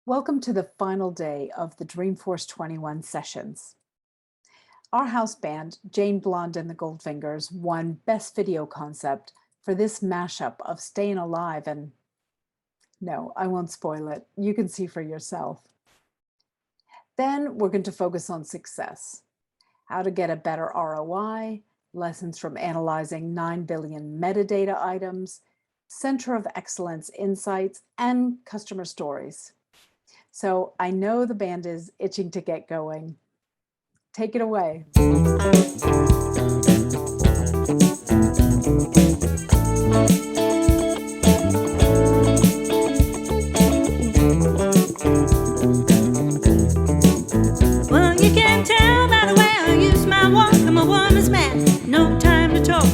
Welcome to the final day of the Dreamforce 21 sessions. Our house band, Jane Blonde and the Goldfingers, won Best Video Concept for this mashup of Staying Alive and... No, I won't spoil it. You can see for yourself. Then we're going to focus on success, how to get a better ROI, lessons from analyzing 9 billion metadata items, Center of Excellence insights, and customer stories. So I know the band is itching to get going. Take it away. Well, you can tell by the way I use my walk. I'm a woman's man, no time to talk.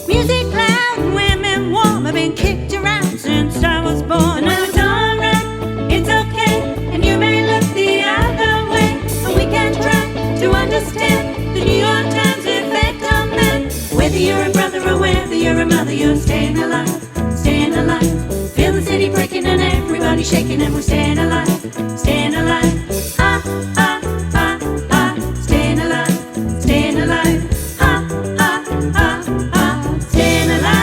Music loud and women warm. I've been kicked around since I was born. Now it's alright, it's okay. To understand the New York Times effect on men. Whether you're a brother or whether you're a mother, you're staying alive, staying alive. Feel the city breaking and everybody shaking, and we're staying alive, staying alive. Ah, ah, ah, ah, staying alive, staying alive. Ah, ah, ah, ah, staying alive.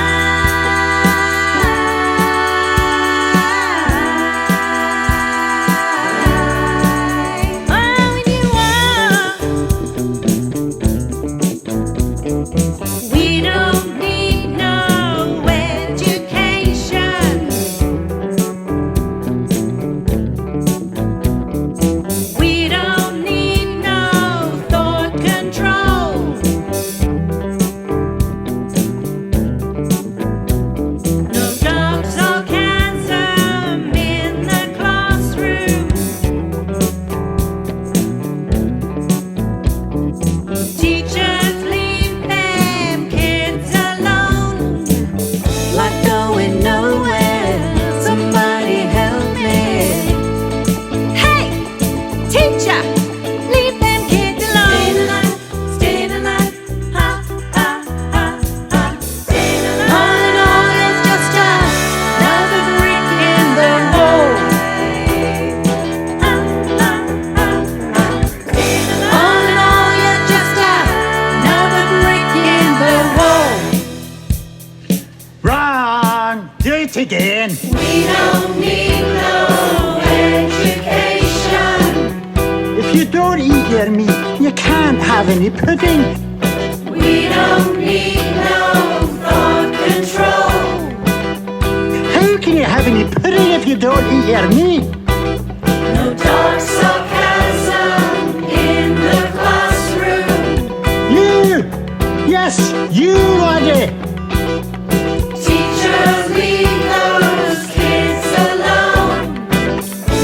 We don't need no education. We don't need no thought control. No dark sarcasm in the classroom. Teachers leave them kids alone, like going nowhere. Somebody help me. Hey, teacher, leave them kids alone. Staying alive, staying alive. Ha, ha, ha, ha. Staying alive. All in all, it's just another brick in the wall. Ha, ha, ha, ha. Staying alive. All in all, you're just another brick in the wall. Wrong! Do it again! We don't need no education. If you don't eat your meat, you can't have any pudding. We don't need no thought control. How can you have any pudding if you don't eat your meat? No dark sarcasm in the classroom. You! Yes, you, laddie! Teachers leave those kids alone.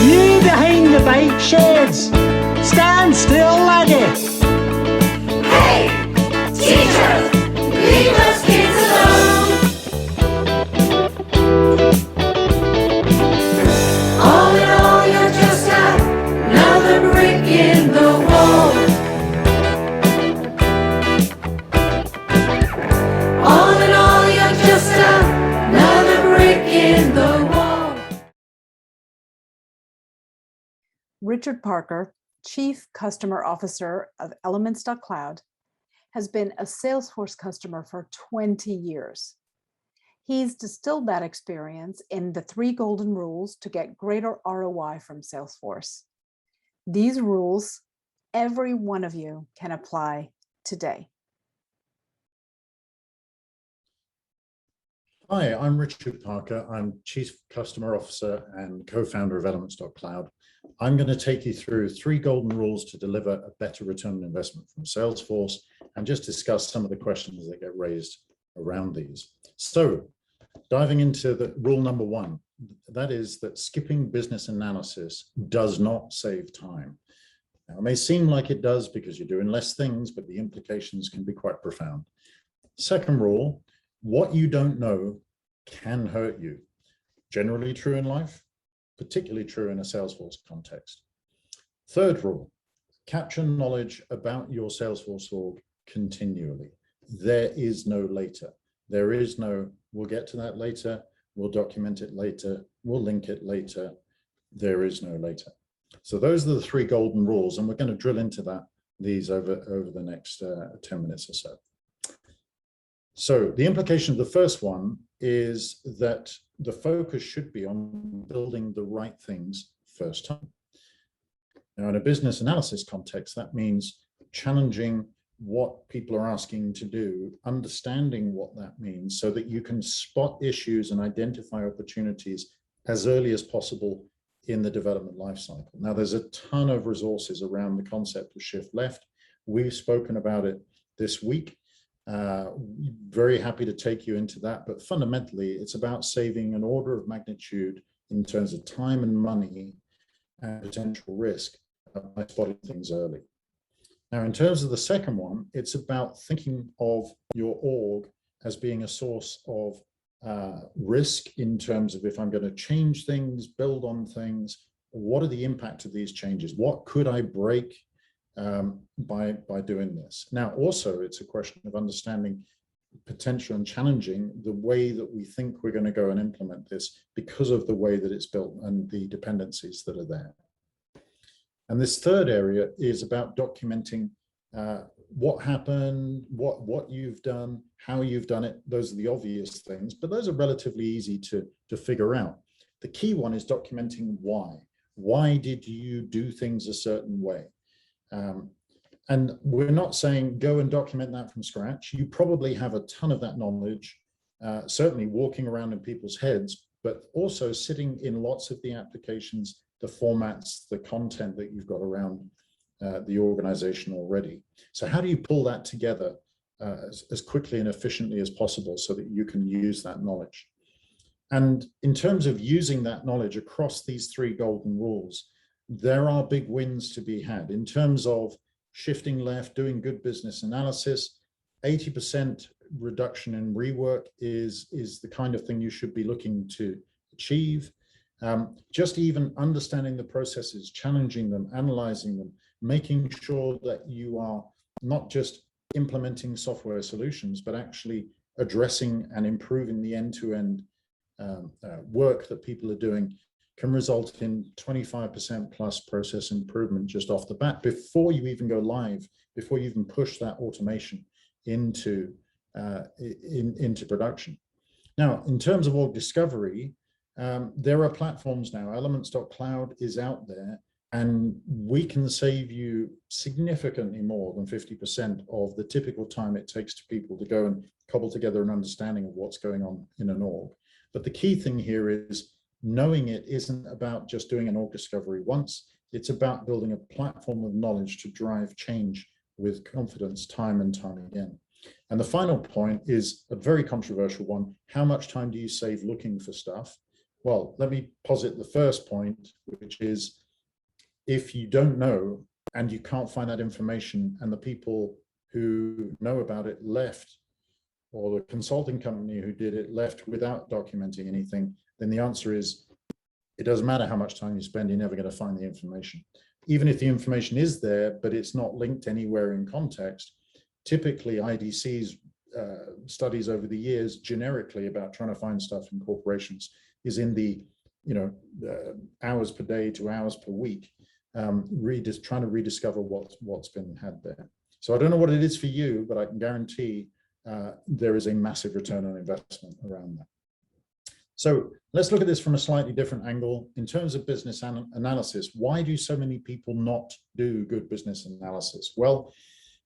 You behind the bike sheds! Stand still, laddie! Hey, teachers, leave those kids alone. All in all, you're just another brick in the wall. All in all, you're just another brick in the wall. Richard Parker, Chief Customer Officer of Elements.cloud, has been a Salesforce customer for 20 years. He's distilled that experience in the 3 golden rules to get greater ROI from Salesforce. These rules, every one of you can apply today. Hi, I'm Richard Parker. I'm Chief Customer Officer and co-founder of Elements.cloud. I'm going to take you through 3 golden rules to deliver a better return on investment from Salesforce and just discuss some of the questions that get raised around these. So, diving into the rule number 1, that is that skipping business analysis does not save time. Now, it may seem like it does because you're doing less things, but the implications can be quite profound. Second rule, what you don't know can hurt you. Generally true in life, particularly true in a Salesforce context. Third rule, capture knowledge about your Salesforce org continually. There is no later. There is no, we'll get to that later, we'll document it later, we'll link it later. There is no later. So those are the 3 golden rules, and we're going to drill into these over the next 10 minutes or so. So the implication of the first one is that the focus should be on building the right things first time. Now, in a business analysis context, that means challenging what people are asking to do, understanding what that means so that you can spot issues and identify opportunities as early as possible in the development lifecycle. Now, there's a ton of resources around the concept of shift left. We've spoken about it this week. Very happy to take you into that, but fundamentally, it's about saving an order of magnitude in terms of time and money and potential risk by spotting things early. Now, in terms of the second one, it's about thinking of your org as being a source of risk in terms of if I'm going to change things, build on things, what are the impact of these changes? What could I break by doing this? Now, also, it's a question of understanding potential and challenging the way that we think we're going to go and implement this because of the way that it's built and the dependencies that are there. And this third area is about documenting what happened, what you've done, how you've done it. Those are the obvious things, but those are relatively easy to figure out. The key one is documenting why. Why did you do things a certain way? And we're not saying go and document that from scratch. You probably have a ton of that knowledge, certainly walking around in people's heads, but also sitting in lots of the applications, the formats, the content that you've got around the organization already. So how do you pull that together as quickly and efficiently as possible so that you can use that knowledge? And in terms of using that knowledge across these 3 golden rules, there are big wins to be had in terms of shifting left, doing good business analysis. 80% reduction in rework is the kind of thing you should be looking to achieve. Just even understanding the processes, challenging them, analyzing them, making sure that you are not just implementing software solutions, but actually addressing and improving the end-to-end work that people are doing can result in 25% plus process improvement just off the bat before you even go live, before you even push that automation into production. Now, in terms of org discovery, there are platforms now. Elements.cloud is out there, and we can save you significantly more than 50% of the typical time it takes to people to go and cobble together an understanding of what's going on in an org. But the key thing here is knowing it isn't about just doing an org discovery once. It's about building a platform of knowledge to drive change with confidence time and time again. And the final point is a very controversial one. How much time do you save looking for stuff? Well, let me posit the first point, which is if you don't know and you can't find that information and the people who know about it left, or the consulting company who did it left without documenting anything, then the answer is it doesn't matter how much time you spend, you're never going to find the information. Even if the information is there, but it's not linked anywhere in context, typically IDC's studies over the years generically about trying to find stuff in corporations is in the hours per day to hours per week, trying to rediscover what's been had there. So I don't know what it is for you, but I can guarantee there is a massive return on investment around that. So let's look at this from a slightly different angle. In terms of business analysis, why do so many people not do good business analysis? Well,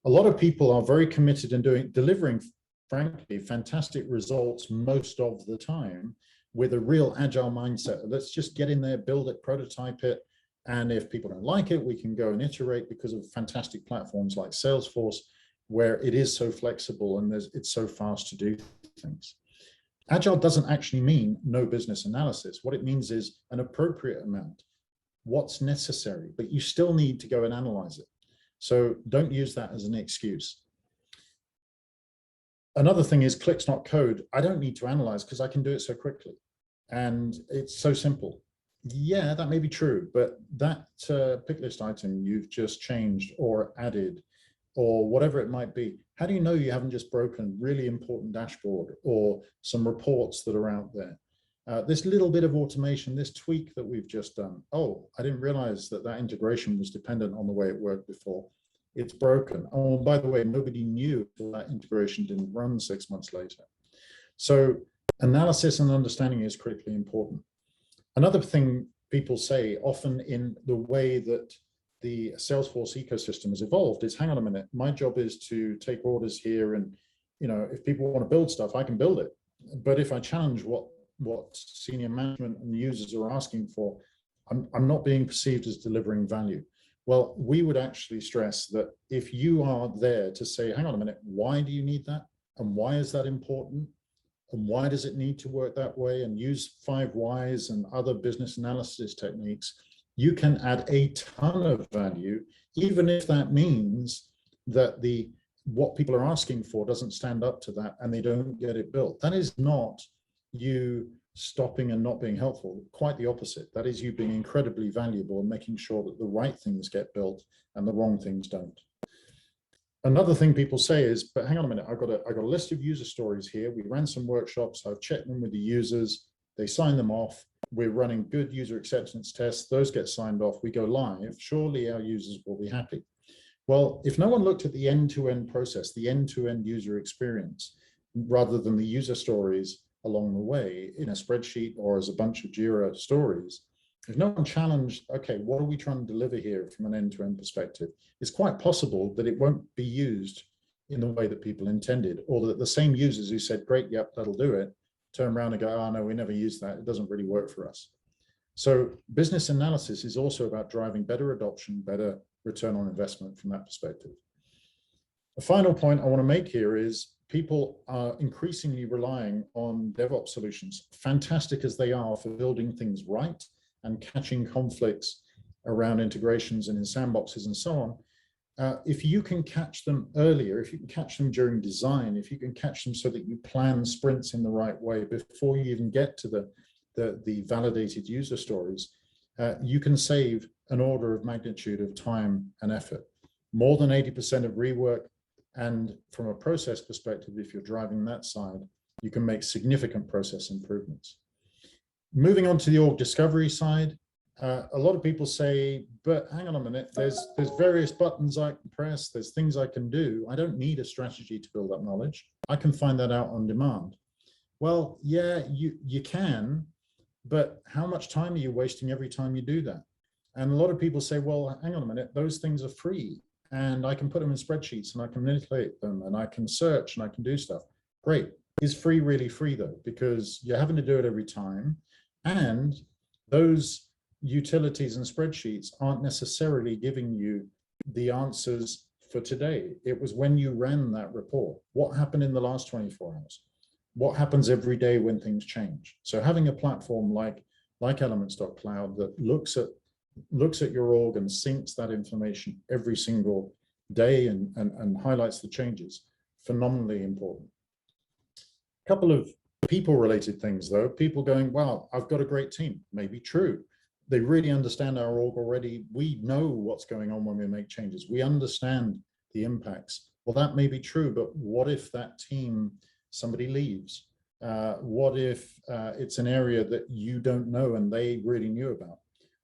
a lot of people are very committed in delivering, frankly, fantastic results most of the time with a real agile mindset. Let's just get in there, build it, prototype it. And if people don't like it, we can go and iterate because of fantastic platforms like Salesforce, where it is so flexible and it's so fast to do things. Agile doesn't actually mean no business analysis. What it means is an appropriate amount, what's necessary, but you still need to go and analyze it. So don't use that as an excuse. Another thing is clicks not code. I don't need to analyze because I can do it so quickly. And it's so simple. Yeah, that may be true, but that pick list item you've just changed or added or whatever it might be, how do you know you haven't just broken really important dashboard or some reports that are out there? This little bit of automation, this tweak that we've just done, oh, I didn't realize that that integration was dependent on the way it worked before. It's broken. Oh, by the way, nobody knew that integration didn't run 6 months later. So analysis and understanding is critically important. Another thing people say often in the way that the Salesforce ecosystem has evolved is, hang on a minute, my job is to take orders here, and if people want to build stuff, I can build it. But if I challenge what senior management and users are asking for, I'm not being perceived as delivering value. Well, we would actually stress that if you are there to say, hang on a minute, why do you need that? And why is that important? And why does it need to work that way? And use 5 whys and other business analysis techniques, you can add a ton of value, even if that means that what people are asking for doesn't stand up to that and they don't get it built. That is not you stopping and not being helpful. Quite the opposite. That is you being incredibly valuable and making sure that the right things get built and the wrong things don't. Another thing people say is, but hang on a minute, I've got a list of user stories here. We ran some workshops. I've checked them with the users. They sign them off. We're running good user acceptance tests. Those get signed off. We go live. Surely our users will be happy. Well, if no one looked at the end-to-end process, the end-to-end user experience, rather than the user stories along the way in a spreadsheet or as a bunch of Jira stories, if no one challenged, okay, what are we trying to deliver here from an end-to-end perspective, it's quite possible that it won't be used in the way that people intended, or that the same users who said, great, yep, that'll do it, turn around and go, oh, no, we never use that. It doesn't really work for us. So business analysis is also about driving better adoption, better return on investment from that perspective. The final point I want to make here is people are increasingly relying on DevOps solutions, fantastic as they are for building things right and catching conflicts around integrations and in sandboxes and so on. If you can catch them earlier, if you can catch them during design, if you can catch them so that you plan sprints in the right way before you even get to the validated user stories, you can save an order of magnitude of time and effort. More than 80% of rework, and from a process perspective, if you're driving that side, you can make significant process improvements. Moving on to the org discovery side, a lot of people say, but hang on a minute, there's various buttons I can press, there's things I can do. I don't need a strategy to build up knowledge. I can find that out on demand. Well, yeah, you can, but how much time are you wasting every time you do that? And a lot of people say, well, hang on a minute, those things are free and I can put them in spreadsheets and I can manipulate them and I can search and I can do stuff. Great. Is free really free though? Because you're having to do it every time. And those utilities and spreadsheets aren't necessarily giving you the answers for today. It was when you ran that report. What happened in the last 24 hours? What happens every day when things change? So having a platform like Elements.cloud that looks at your org and syncs that information every single day and highlights the changes, phenomenally important. A couple of people-related things though, people going, wow, I've got a great team. Maybe true. They really understand our org already. We know what's going on when we make changes. We understand the impacts. Well, that may be true, but what if that team, somebody leaves? What if it's an area that you don't know and they really knew about?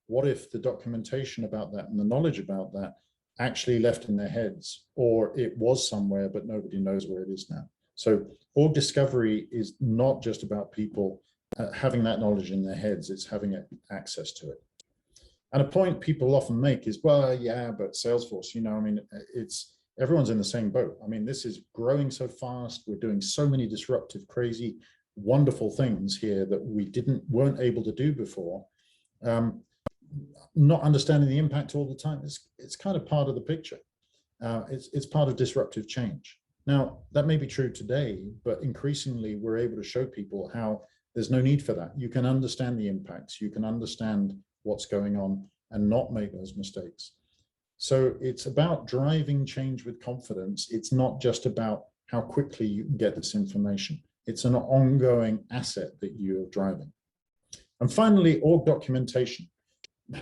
What if the documentation about that and the knowledge about that actually left in their heads, or it was somewhere, but nobody knows where it is now? So org discovery is not just about people having that knowledge in their heads, it's having access to it. And a point people often make is, well, yeah, but Salesforce, I mean, everyone's in the same boat. I mean, this is growing so fast. We're doing so many disruptive, crazy, wonderful things here that we weren't able to do before. Not understanding the impact all the time, it's kind of part of the picture. It's part of disruptive change. Now, that may be true today, but increasingly we're able to show people how there's no need for that. You can understand the impacts, you can understand what's going on and not make those mistakes. So it's about driving change with confidence. It's not just about how quickly you can get this information. It's an ongoing asset that you're driving. And finally, org documentation.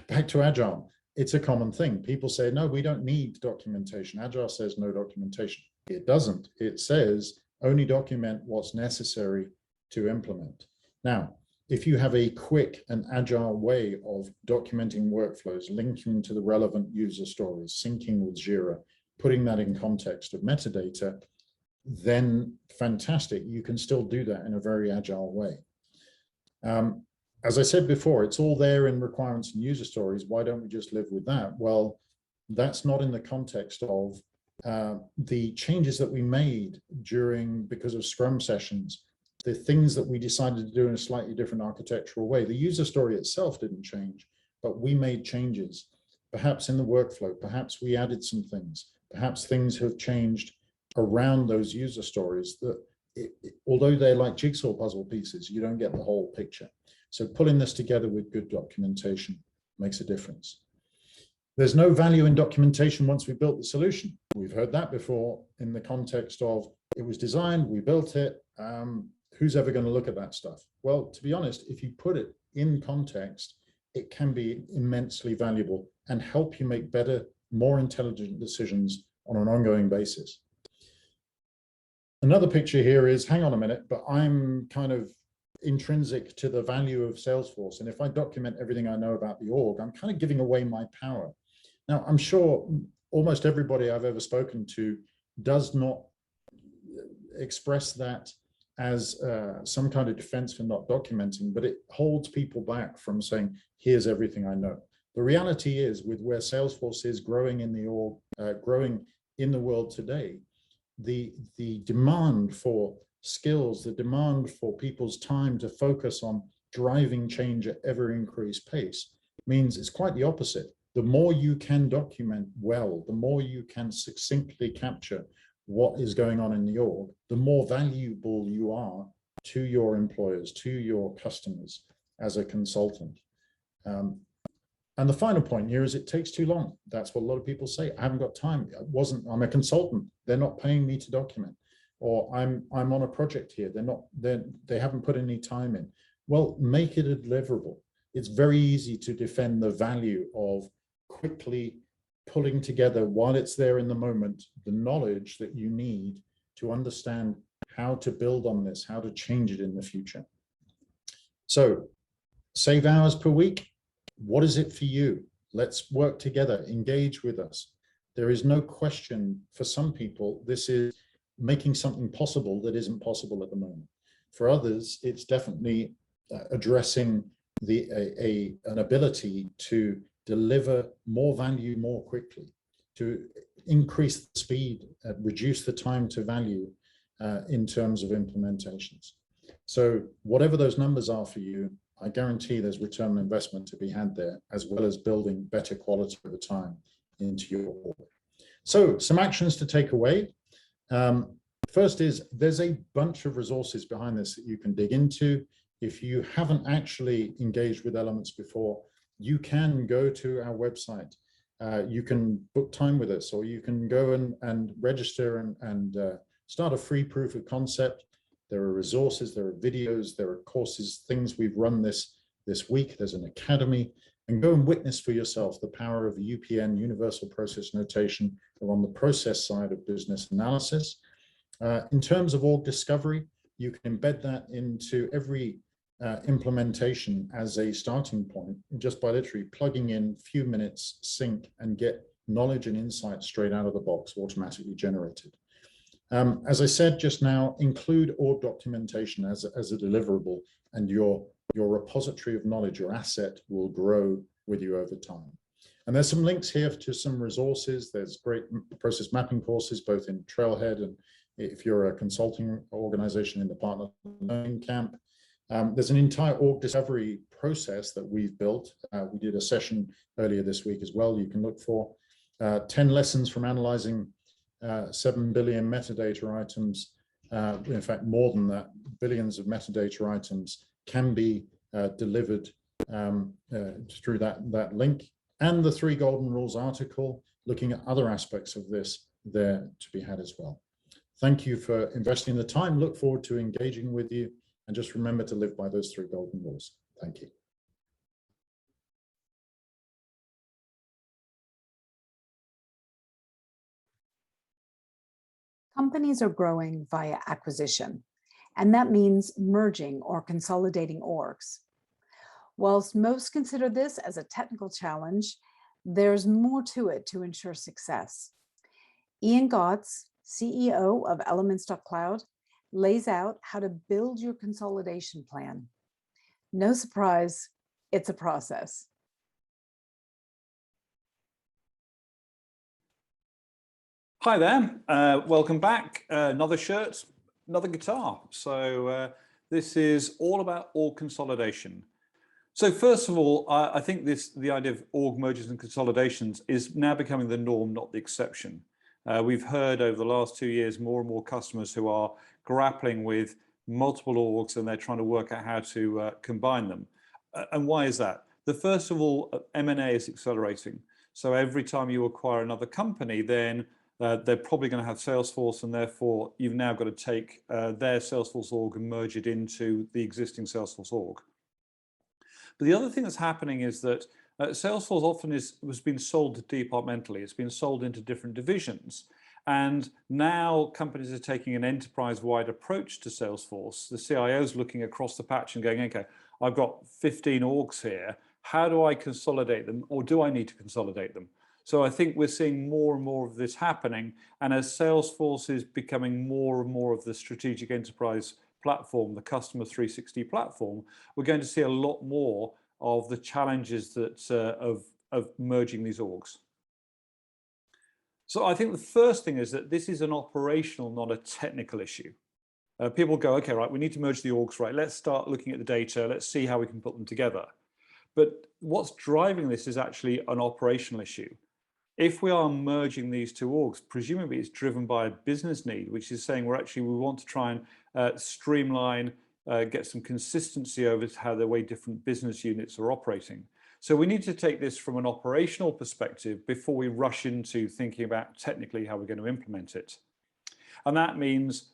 Back to Agile, it's a common thing. People say, no, we don't need documentation. Agile says no documentation. It doesn't. It says only document what's necessary to implement. Now, if you have a quick and agile way of documenting workflows, linking to the relevant user stories, syncing with Jira, putting that in context of metadata, then fantastic. You can still do that in a very agile way. As I said before, it's all there in requirements and user stories. Why don't we just live with that? Well, that's not in the context of the changes that we made because of Scrum sessions, the things that we decided to do in a slightly different architectural way. The user story itself didn't change, but we made changes, perhaps in the workflow, perhaps we added some things, perhaps things have changed around those user stories that although they're like jigsaw puzzle pieces, you don't get the whole picture. So pulling this together with good documentation makes a difference. There's no value in documentation once we built the solution. We've heard that before in the context of it was designed, we built it, who's ever going to look at that stuff? Well, to be honest, if you put it in context, it can be immensely valuable and help you make better, more intelligent decisions on an ongoing basis. Another picture here is, hang on a minute, but I'm kind of intrinsic to the value of Salesforce. And if I document everything I know about the org, I'm kind of giving away my power. Now, I'm sure almost everybody I've ever spoken to does not express that as some kind of defense for not documenting, but it holds people back from saying, here's everything I know. The reality is, with where Salesforce is growing in the org, growing in the world today, the demand for skills, the demand for people's time to focus on driving change at ever increased pace means it's quite the opposite. The more you can document well, the more you can succinctly capture what is going on in the org, the more valuable you are to your employers, to your customers as a consultant. And the final point here is it takes too long. That's what a lot of people say. I haven't got time. I'm a consultant. They're not paying me to document. Or I'm on a project here. They haven't put any time in. Well, make it a deliverable. It's very easy to defend the value of quickly pulling together while it's there in the moment, the knowledge that you need to understand how to build on this, how to change it in the future. So save hours per week. What is it for you? Let's work together, engage with us. There is no question for some people, this is making something possible that isn't possible at the moment. For others, it's definitely addressing an ability to deliver more value more quickly, to increase the speed, reduce the time to value in terms of implementations. So whatever those numbers are for you, I guarantee there's return on investment to be had there, as well as building better quality over time into your org. So some actions to take away. First is there's a bunch of resources behind this that you can dig into. If you haven't actually engaged with Elements before, you can go to our website. You can book time with us, or you can go and register and start a free proof of concept. There are resources, there are videos, there are courses, things we've run this week. There's an academy, and go and witness for yourself the power of UPN, Universal Process Notation, or on the process side of business analysis. In terms of org discovery, you can embed that into every implementation as a starting point, just by literally plugging in a few minutes, sync, and get knowledge and insight straight out of the box, automatically generated. As I said just now, include org documentation as a deliverable, and your repository of knowledge, your asset, will grow with you over time. And there's some links here to some resources. There's great process mapping courses, both in Trailhead and if you're a consulting organization in the Partner Learning Camp. There's an entire org discovery process that we've built. We did a session earlier this week as well. You can look for 10 lessons from analyzing 7 billion metadata items. In fact, more than that, billions of metadata items can be delivered through that link. And the 3 Golden Rules article, looking at other aspects of this there to be had as well. Thank you for investing the time. Look forward to engaging with you. And just remember to live by those 3 golden rules. Thank you. Companies are growing via acquisition, and that means merging or consolidating orgs. Whilst most consider this as a technical challenge, there's more to it to ensure success. Ian Gotts, CEO of Elements.cloud, lays out how to build your consolidation plan. No surprise, it's a process. Hi there, welcome back. Another shirt, another guitar. So this is all about org consolidation. So first of all, I think the idea of org mergers and consolidations is now becoming the norm, not the exception. We've heard over the last 2 years more and more customers who are grappling with multiple orgs and they're trying to work out how to combine them. And why is that? First of all, M&A is accelerating. So every time you acquire another company, then they're probably going to have Salesforce, and therefore you've now got to take their Salesforce org and merge it into the existing Salesforce org. But the other thing that's happening is that Salesforce often was being sold departmentally. It's been sold into different divisions. And now companies are taking an enterprise-wide approach to Salesforce. The CIO is looking across the patch and going, okay, I've got 15 orgs here. How do I consolidate them, or do I need to consolidate them? So I think we're seeing more and more of this happening. And as Salesforce is becoming more and more of the strategic enterprise platform, the customer 360 platform, we're going to see a lot more of the challenges that of merging these orgs. So I think the first thing is that this is an operational, not a technical issue. People go, okay, right, we need to merge the orgs, right? Let's start looking at the data. Let's see how we can put them together. But what's driving this is actually an operational issue. If we are merging these two orgs, presumably it's driven by a business need, which is saying we want to try and streamline, get some consistency over how the way different business units are operating. So we need to take this from an operational perspective before we rush into thinking about technically how we're going to implement it. And that means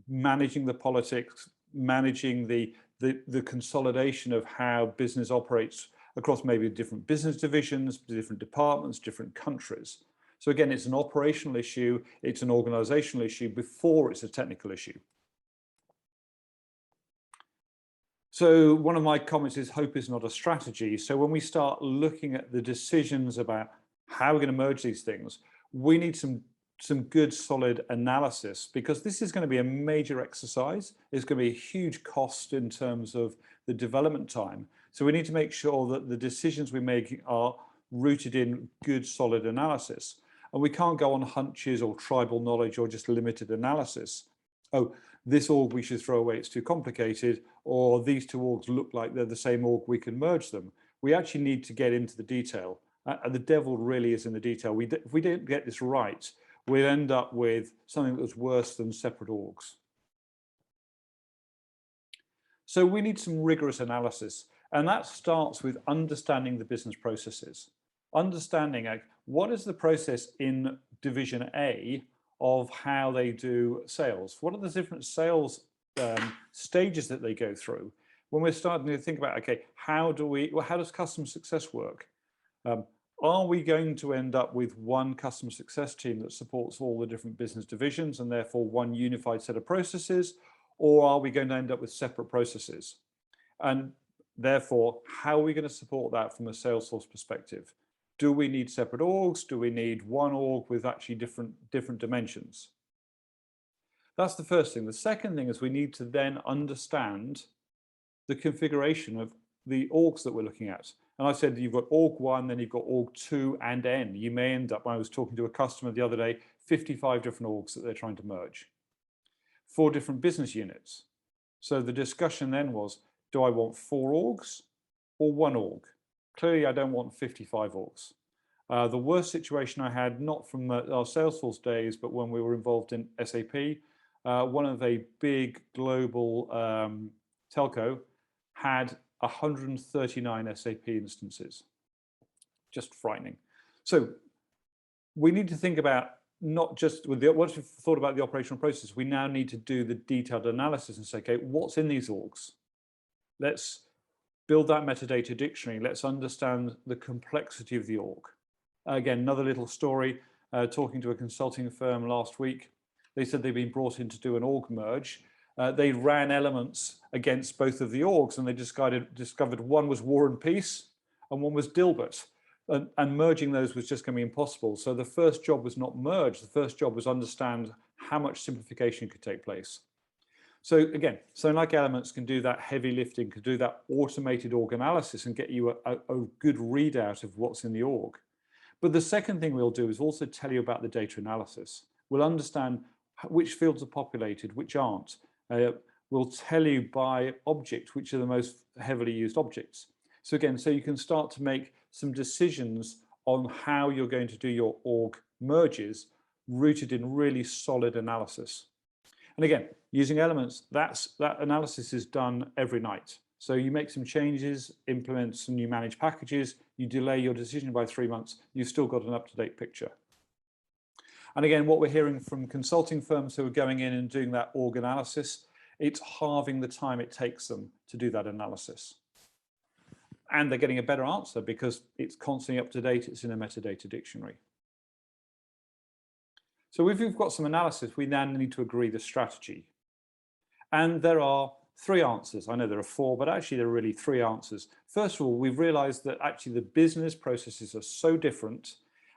managing the politics, managing the consolidation of how business operates across maybe different business divisions, different departments, different countries. So again, it's an operational issue, it's an organizational issue before it's a technical issue. So one of my comments is hope is not a strategy. So when we start looking at the decisions about how we're going to merge these things, we need some good solid analysis, because this is going to be a major exercise. It's going to be a huge cost in terms of the development time. So we need to make sure that the decisions we make are rooted in good solid analysis. And we can't go on hunches or tribal knowledge or just limited analysis. Oh, this org we should throw away, it's too complicated, or these two orgs look like they're the same org, we can merge them. We actually need to get into the detail. And the devil really is in the detail. If we don't get this right, we'll end up with something that's worse than separate orgs. So we need some rigorous analysis, and that starts with understanding the business processes. Understanding what is the process in Division A of how they do sales? What are the different sales stages that they go through? When we're starting to think about, okay, how does customer success work? Are we going to end up with one customer success team that supports all the different business divisions and therefore one unified set of processes? Or are we going to end up with separate processes? And therefore, how are we going to support that from a Salesforce perspective? Do we need separate orgs? Do we need one org with actually different dimensions? That's the first thing. The second thing is we need to then understand the configuration of the orgs that we're looking at. And I said you've got org 1, then you've got org 2 and N. You may end up, I was talking to a customer the other day, 55 different orgs that they're trying to merge. 4 different business units. So the discussion then was, do I want 4 orgs or 1 org? Clearly, I don't want 55 orgs. The worst situation I had, not from our Salesforce days, but when we were involved in SAP, one of a big global telco had 139 SAP instances. Just frightening. So we need to think about not just with once we've thought about the operational process, we now need to do the detailed analysis and say, okay, what's in these orgs? Let's build that metadata dictionary. Let's understand the complexity of the org. Again, another little story, talking to a consulting firm last week. They said they've been brought in to do an org merge. They ran Elements against both of the orgs, and they discovered one was War and Peace and one was Dilbert. And merging those was just going to be impossible. So the first job was not merge. The first job was understand how much simplification could take place. So again, something like Elements can do that heavy lifting, can do that automated org analysis and get you a good readout of what's in the org. But the second thing we'll do is also tell you about the data analysis. We'll understand which fields are populated, which aren't. We'll tell you by object which are the most heavily used objects. So again, so you can start to make some decisions on how you're going to do your org merges rooted in really solid analysis. And again, using Elements, that analysis is done every night. So you make some changes, implement some new managed packages, you delay your decision by 3 months, you've still got an up-to-date picture. And again, what we're hearing from consulting firms who are going in and doing that org analysis, it's halving the time it takes them to do that analysis. And they're getting a better answer because it's constantly up to date, it's in a metadata dictionary. So if we've got some analysis, we now need to agree the strategy. And there are 3 answers. I know there are 4, but actually there are really 3 answers. First of all, we've realized that actually the business processes are so different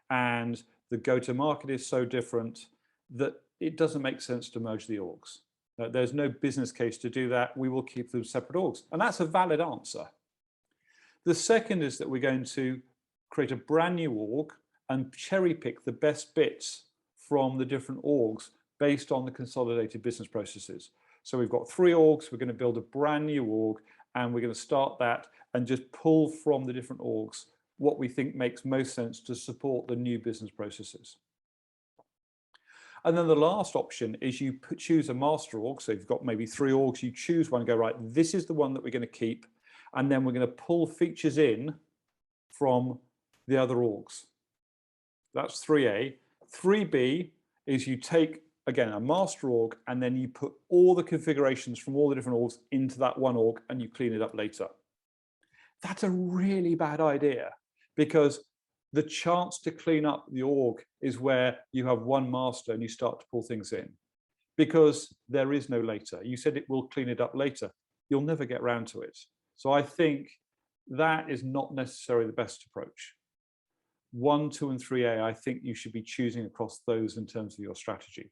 and the go-to-market is so different that it doesn't make sense to merge the orgs. There's no business case to do that. We will keep them separate orgs. And that's a valid answer. The second is that we're going to create a brand new org and cherry pick the best bits from the different orgs based on the consolidated business processes. So we've got 3 orgs, we're going to build a brand new org, and we're going to start that and just pull from the different orgs what we think makes most sense to support the new business processes. And then the last option is you choose a master org. So you've got maybe 3 orgs, you choose one and go, right, this is the one that we're going to keep. And then we're going to pull features in from the other orgs. That's 3A. 3B is you take, again, a master org, and then you put all the configurations from all the different orgs into that one org and you clean it up later. That's a really bad idea because the chance to clean up the org is where you have one master and you start to pull things in because there is no later. You said it will clean it up later. You'll never get round to it. So I think that is not necessarily the best approach. 1, 2, and 3A, I think you should be choosing across those in terms of your strategy.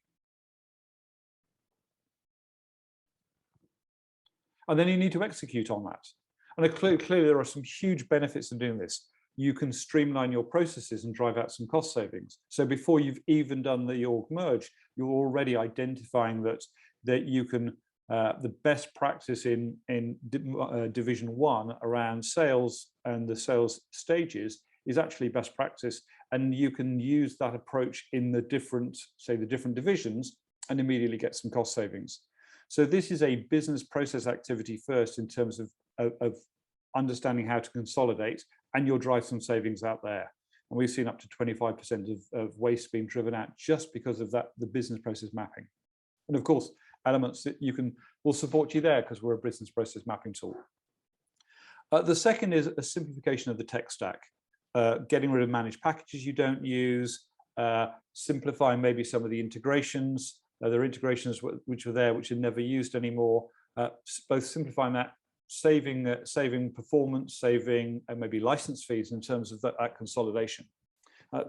And then you need to execute on that. And clearly there are some huge benefits in doing this. You can streamline your processes and drive out some cost savings. So before you've even done the org merge, you're already identifying that you can, the best practice in division 1 around sales and the sales stages is actually best practice. And you can use that approach in the different, say the different divisions and immediately get some cost savings. So this is a business process activity first in terms of understanding how to consolidate, and you'll drive some savings out there. And we've seen up to 25% of waste being driven out just because of that, the business process mapping. And of course, Elements that will support you there because we're a business process mapping tool. The second is a simplification of the tech stack, getting rid of managed packages you don't use, simplifying maybe some of the integrations. There are integrations which are there which are never used anymore. Both simplifying that, saving performance, saving maybe license fees in terms of that consolidation.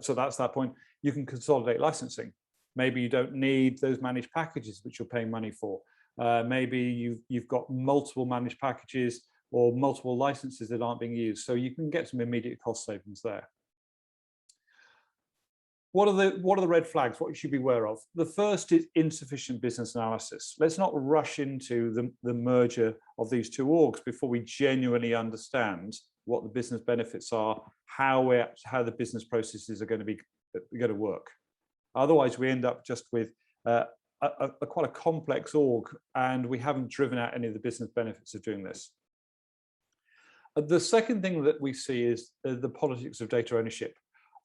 So that's that point. You can consolidate licensing. Maybe you don't need those managed packages which you're paying money for. Maybe you've got multiple managed packages or multiple licenses that aren't being used. So you can get some immediate cost savings there. What are the red flags? What you should be aware of? The first is insufficient business analysis. Let's not rush into the merger of these 2 orgs before we genuinely understand what the business benefits are, how the business processes are going to work. Otherwise, we end up just with quite a complex org, and we haven't driven out any of the business benefits of doing this. The second thing that we see is the politics of data ownership.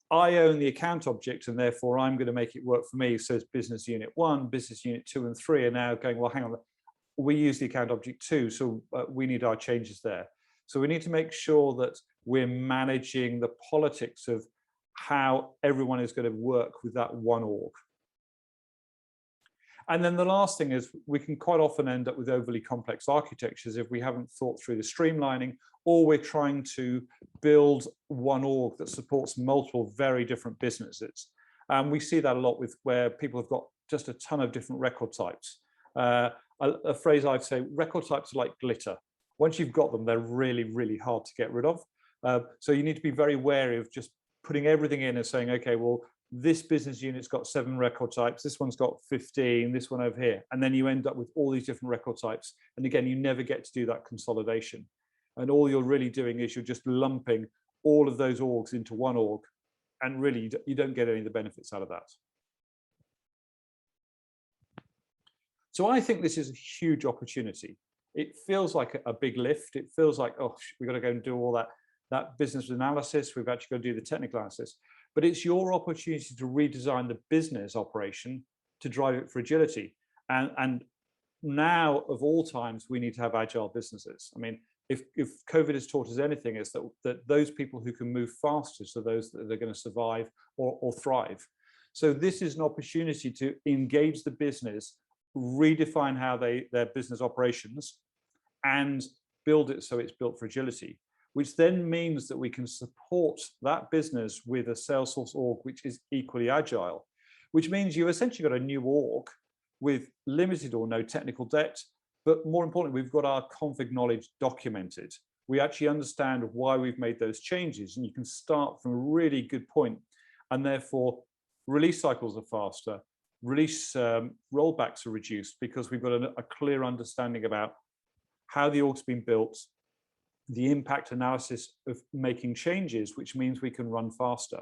I own the account object, and therefore I'm going to make it work for me. So it's business unit 1, business unit 2, and 3 are now going, well, hang on, we use the account object too, so we need our changes there. So we need to make sure that we're managing the politics of how everyone is going to work with that one org. And then the last thing is we can quite often end up with overly complex architectures if we haven't thought through the streamlining, or we're trying to build one org that supports multiple very different businesses. And we see that a lot with where people have got just a ton of different record types. A phrase I'd say, record types are like glitter. Once you've got them, they're really, really hard to get rid of. So you need to be very wary of just putting everything in and saying, okay, well, this business unit's got 7 record types, this one's got 15, this one over here. And then you end up with all these different record types. And again, you never get to do that consolidation. And all you're really doing is you're just lumping all of those orgs into one org. And really, you don't get any of the benefits out of that. So I think this is a huge opportunity. It feels like a big lift. It feels like, oh, we've got to go and do all that business analysis. We've actually got to do the technical analysis. But it's your opportunity to redesign the business operation to drive it for agility. And now, of all times, we need to have agile businesses. I mean, if COVID has taught us anything, it's that those people who can move fastest are those that are going to survive or thrive. So this is an opportunity to engage the business, redefine how their business operations, and build it so it's built for agility, which then means that we can support that business with a Salesforce org which is equally agile, which means you've essentially got a new org with limited or no technical debt, but more importantly, we've got our config knowledge documented. We actually understand why we've made those changes, and you can start from a really good point, and therefore release cycles are faster, release rollbacks are reduced because we've got a clear understanding about how the org's been built, the impact analysis of making changes, which means we can run faster.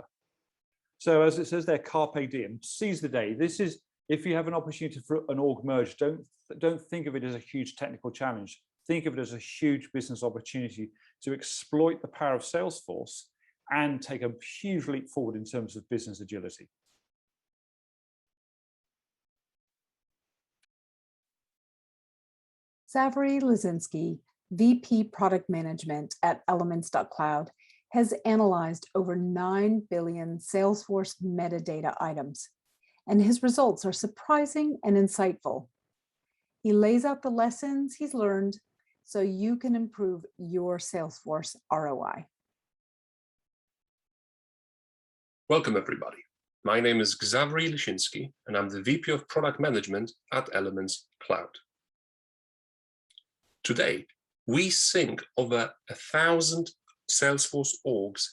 So as it says there, carpe diem, seize the day. This is, if you have an opportunity for an org merge, don't think of it as a huge technical challenge. Think of it as a huge business opportunity to exploit the power of Salesforce and take a huge leap forward in terms of business agility. Ksawery Lisinski, VP Product Management at Elements.cloud, has analyzed over 9 billion Salesforce metadata items, and his results are surprising and insightful. He lays out the lessons he's learned so you can improve your Salesforce ROI. Welcome, everybody. My name is Ksawery Lisinski, and I'm the VP of Product Management at Elements.cloud. Today, we sync over 1,000 Salesforce orgs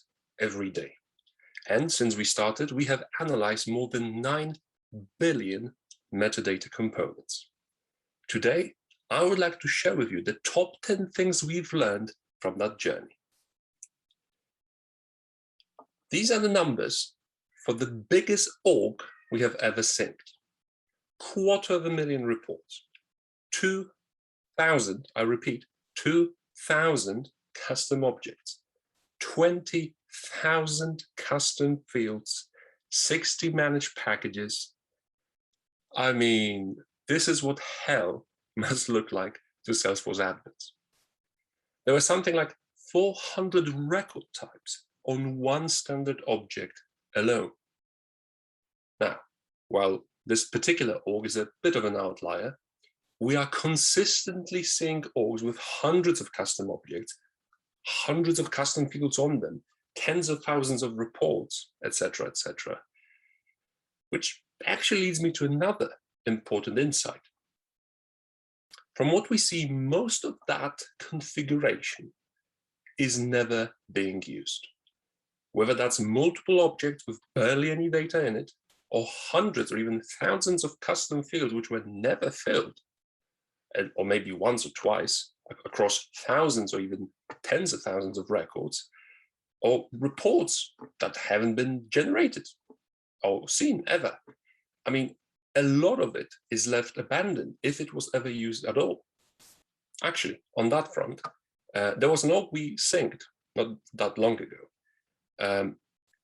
every day. And since we started, we have analyzed more than 9 billion metadata components. Today, I would like to share with you the top 10 things we've learned from that journey. These are the numbers for the biggest org we have ever synced. 250,000 reports, 2,000, I repeat, 2,000 custom objects, 20,000 custom fields, 60 managed packages. I mean, this is what hell must look like to Salesforce admins. There was something like 400 record types on one standard object alone. Now, while this particular org is a bit of an outlier, we are consistently seeing orgs with hundreds of custom objects, hundreds of custom fields on them, tens of thousands of reports, etc., etc. Which actually leads me to another important insight. From what we see, most of that configuration is never being used. Whether that's multiple objects with barely any data in it, or hundreds or even thousands of custom fields which were never filled, or maybe once or twice across thousands or even tens of thousands of records, or reports that haven't been generated or seen ever. I mean, a lot of it is left abandoned if it was ever used at all. Actually, on that front, there was an org we synced not that long ago.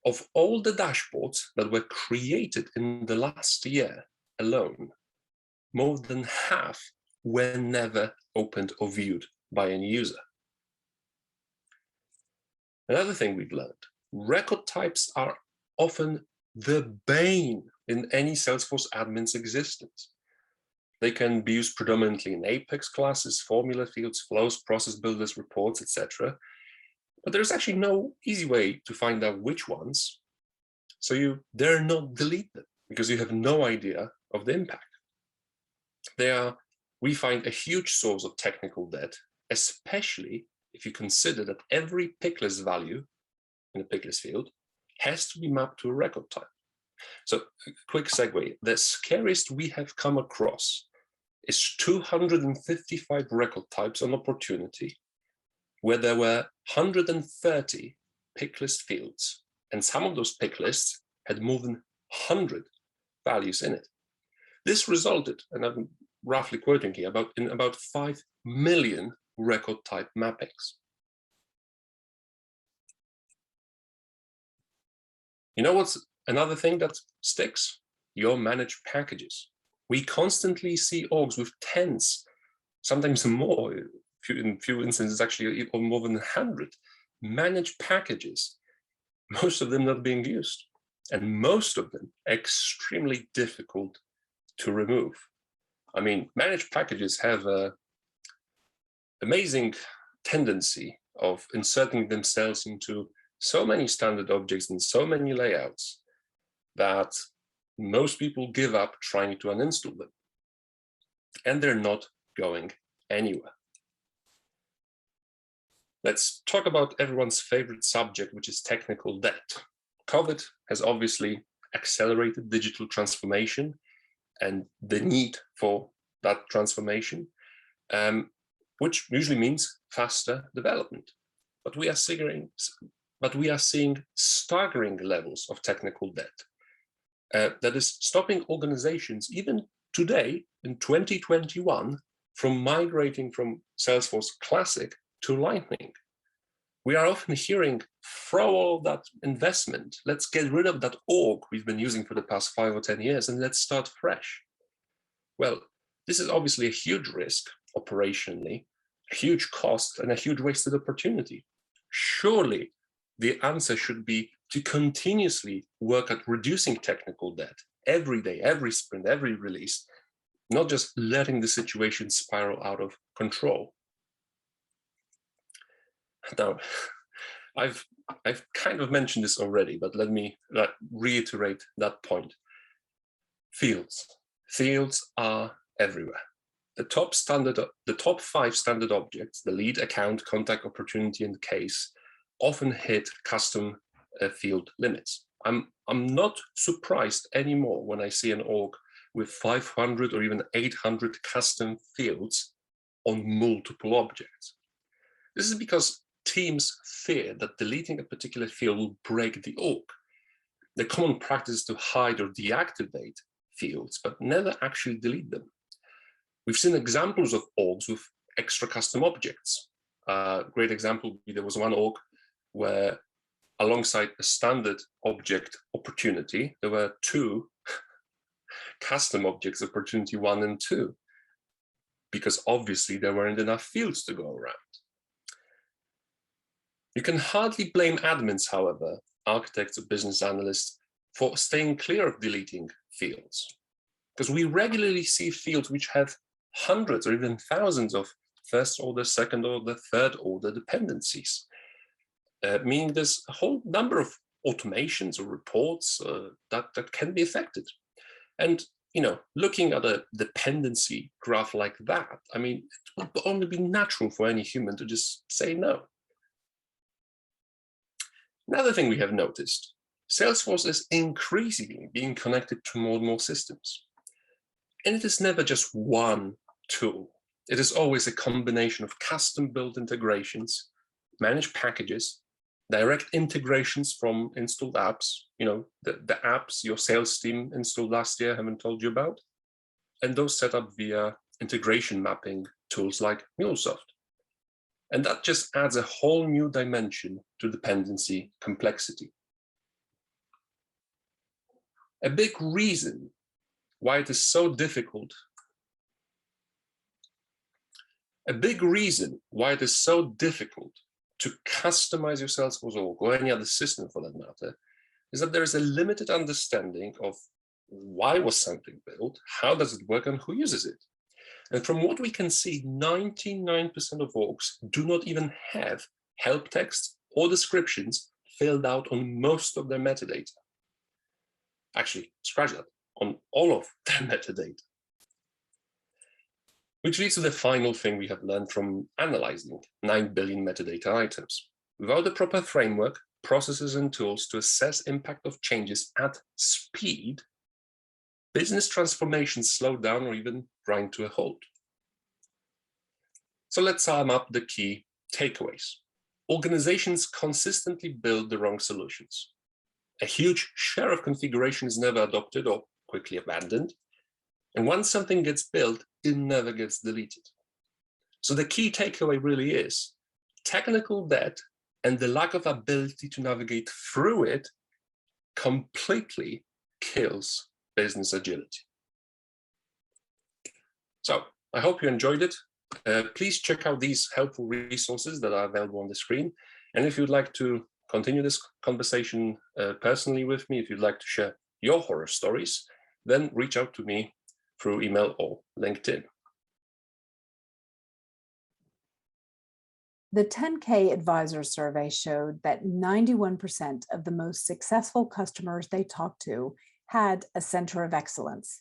Of all the dashboards that were created in the last year alone, more than half were never opened or viewed by any user. Another thing we've learned, record types are often the bane in any Salesforce admin's existence. They can be used predominantly in Apex classes, formula fields, flows, process builders, reports, etc. But there's actually no easy way to find out which ones. So you dare not delete them because you have no idea of the impact. We find a huge source of technical debt, especially if you consider that every picklist value in a picklist field has to be mapped to a record type. So a quick segue, the scariest we have come across is 255 record types on opportunity, where there were 130 picklist fields, and some of those picklists had more than 100 values in it. This resulted, and I'm roughly quoting here, in about 5 million record type mappings. You know what's another thing that sticks? Your managed packages. We constantly see orgs with tens, sometimes more, in few instances actually more than 100 managed packages, most of them not being used, and most of them extremely difficult to remove. I mean, managed packages have an amazing tendency of inserting themselves into so many standard objects and so many layouts that most people give up trying to uninstall them. And they're not going anywhere. Let's talk about everyone's favorite subject, which is technical debt. COVID has obviously accelerated digital transformation and the need for that transformation, which usually means faster development. But we are seeing staggering levels of technical debt that is stopping organizations, even today in 2021, from migrating from Salesforce Classic to Lightning. We are often hearing, throw all that investment, let's get rid of that org we've been using for the past 5 or 10 years and let's start fresh. Well, this is obviously a huge risk operationally, a huge cost, and a huge wasted opportunity. Surely the answer should be to continuously work at reducing technical debt every day, every sprint, every release, not just letting the situation spiral out of control. Now, I've kind of mentioned this already, but let me reiterate that point. Fields are everywhere. The top 5 standard objects, the lead, account, contact, opportunity, and case, often hit custom field limits. I'm not surprised anymore when I see an org with 500 or even 800 custom fields on multiple objects. This is because teams fear that deleting a particular field will break the org. The common practice is to hide or deactivate fields, but never actually delete them. We've seen examples of orgs with extra custom objects. Great example, there was one org where alongside a standard object opportunity, there were 2 custom objects, opportunity 1 and 2, because obviously there weren't enough fields to go around. You can hardly blame admins, however, architects or business analysts, for staying clear of deleting fields, because we regularly see fields which have hundreds or even thousands of first order, second order, third order dependencies, meaning there's a whole number of automations or reports that can be affected. And looking at a dependency graph like that, I mean, it would only be natural for any human to just say no. Another thing we have noticed, Salesforce is increasingly being connected to more and more systems. And it is never just one tool. It is always a combination of custom-built integrations, managed packages, direct integrations from installed apps, the apps your sales team installed last year haven't told you about, and those set up via integration mapping tools like MuleSoft. And that just adds a whole new dimension to dependency complexity. A big reason why it is so difficult to customize your Salesforce org or any other system for that matter is that there is a limited understanding of why was something built, how does it work, and who uses it. And from what we can see, 99% of orgs do not even have help text or descriptions filled out on most of their metadata. Actually, scratch that, on all of their metadata. Which leads to the final thing we have learned from analyzing 9 billion metadata items. Without a proper framework, processes, and tools to assess impact of changes at speed, business transformations slow down or even grind to a halt. So let's sum up the key takeaways. Organizations consistently build the wrong solutions. A huge share of configuration is never adopted or quickly abandoned. And once something gets built, it never gets deleted. So the key takeaway really is technical debt and the lack of ability to navigate through it completely kills business agility. So I hope you enjoyed it. Please check out these helpful resources that are available on the screen. And if you'd like to continue this conversation personally with me, if you'd like to share your horror stories, then reach out to me through email or LinkedIn. The 10K Advisor survey showed that 91% of the most successful customers they talked to had a center of excellence.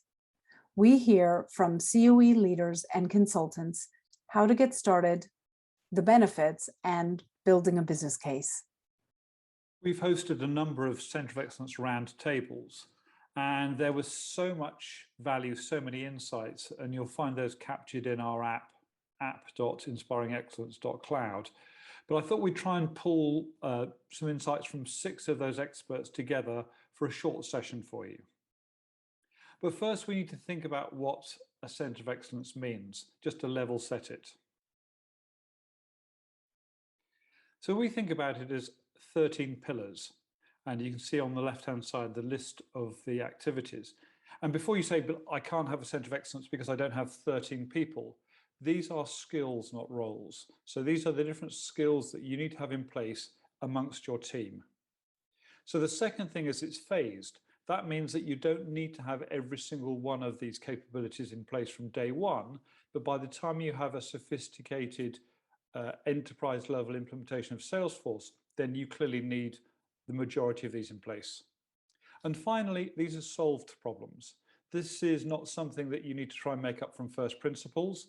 We hear from COE leaders and consultants how to get started, the benefits, and building a business case. We've hosted a number of Center of Excellence roundtables, and there was so much value, so many insights, and you'll find those captured in our app.inspiringexcellence.cloud. But I thought we'd try and pull some insights from 6 of those experts together for a short session for you. But first, we need to think about what a Center of Excellence means, just to level set it. So we think about it as 13 pillars, and you can see on the left-hand side the list of the activities. And before you say, but I can't have a Center of Excellence because I don't have 13 people, these are skills, not roles. So these are the different skills that you need to have in place amongst your team. So the second thing is it's phased. That means that you don't need to have every single one of these capabilities in place from day one, but by the time you have a sophisticated enterprise level implementation of Salesforce, then you clearly need the majority of these in place. And finally, these are solved problems. This is not something that you need to try and make up from first principles.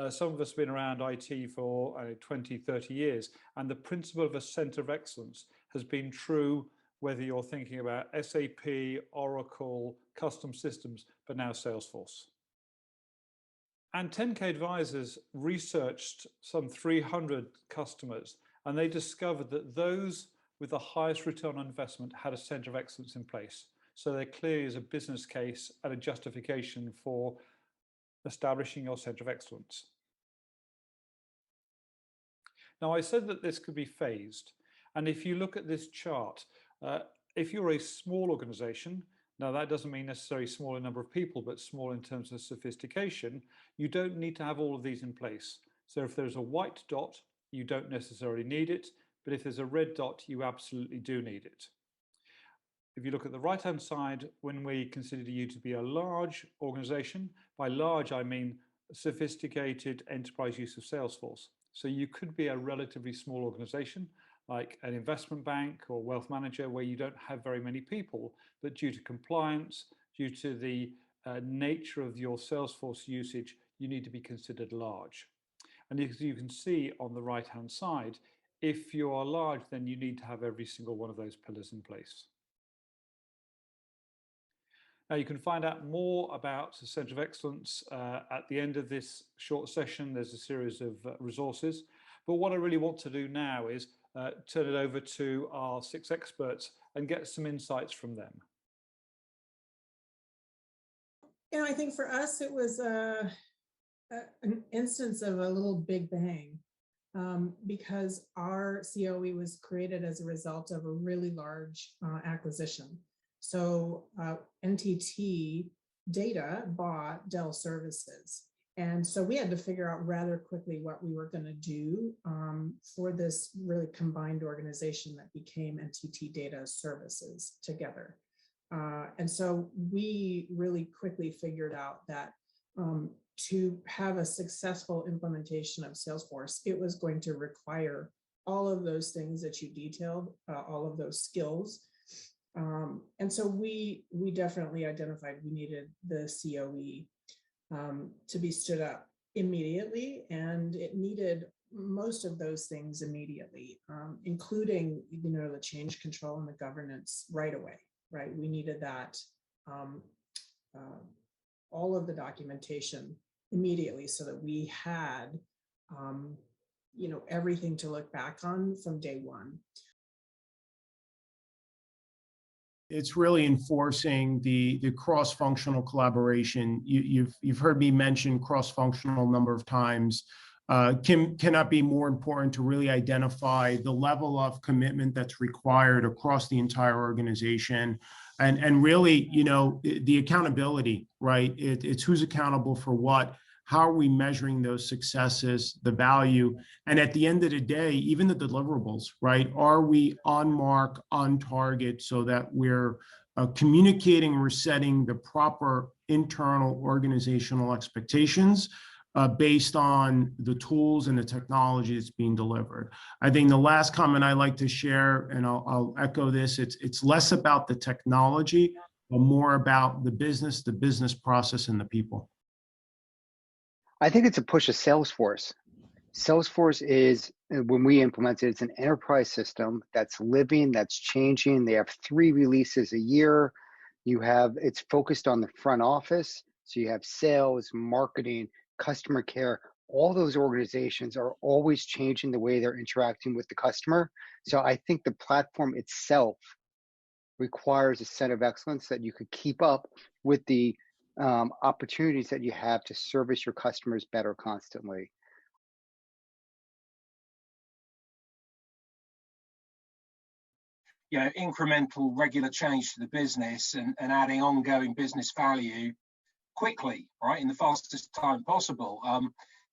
Some of us have been around IT for 20, 30 years, and the principle of a center of excellence has been true whether you're thinking about SAP, Oracle, custom systems, but now Salesforce. And 10K Advisors researched some 300 customers, and they discovered that those with the highest return on investment had a center of excellence in place. So there clearly is a business case and a justification for establishing your center of excellence. Now, I said that this could be phased. And if you look at this chart, if you're a small organization, now that doesn't mean necessarily small in number of people, but small in terms of sophistication, you don't need to have all of these in place. So if there's a white dot, you don't necessarily need it, but if there's a red dot, you absolutely do need it. If you look at the right-hand side, when we consider you to be a large organization, by large, I mean sophisticated enterprise use of Salesforce. So you could be a relatively small organization, like an investment bank or wealth manager, where you don't have very many people, but due to compliance, due to the nature of your Salesforce usage, you need to be considered large. And as you can see on the right-hand side, if you are large, then you need to have every single one of those pillars in place. Now, you can find out more about the Center of Excellence at the end of this short session. There's a series of resources. But what I really want to do now is turn it over to our 6 experts and get some insights from them. You know, I think for us, it was an instance of a little big bang because our COE was created as a result of a really large acquisition. So NTT Data bought Dell Services. And so we had to figure out rather quickly what we were going to do for this really combined organization that became NTT Data Services together. And so we really quickly figured out that to have a successful implementation of Salesforce, it was going to require all of those things that you detailed, all of those skills. And so we definitely identified we needed the COE to be stood up immediately, and it needed most of those things immediately, including the change control and the governance right away. Right, we needed that, all of the documentation immediately, so that we had everything to look back on from day one. It's really enforcing the cross-functional collaboration. You've heard me mention cross-functional a number of times. Cannot be more important to really identify the level of commitment that's required across the entire organization, and really, the accountability, right? It's who's accountable for what, how are we measuring those successes, the value, and at the end of the day, even the deliverables, right? Are we on mark, on target, so that we're communicating, we're setting the proper internal organizational expectations based on the tools and the technology that's being delivered. I think the last comment I like to share, and I'll echo this, it's less about the technology, but more about the business process, and the people. I think it's a push of Salesforce. Salesforce is, when we implement it, it's an enterprise system that's living, that's changing. They have 3 releases a year. It's focused on the front office. So you have sales, marketing, customer care. All those organizations are always changing the way they're interacting with the customer. So I think the platform itself requires a center of excellence that you could keep up with the opportunities that you have to service your customers better constantly. Incremental regular change to the business and adding ongoing business value quickly, right, in the fastest time possible.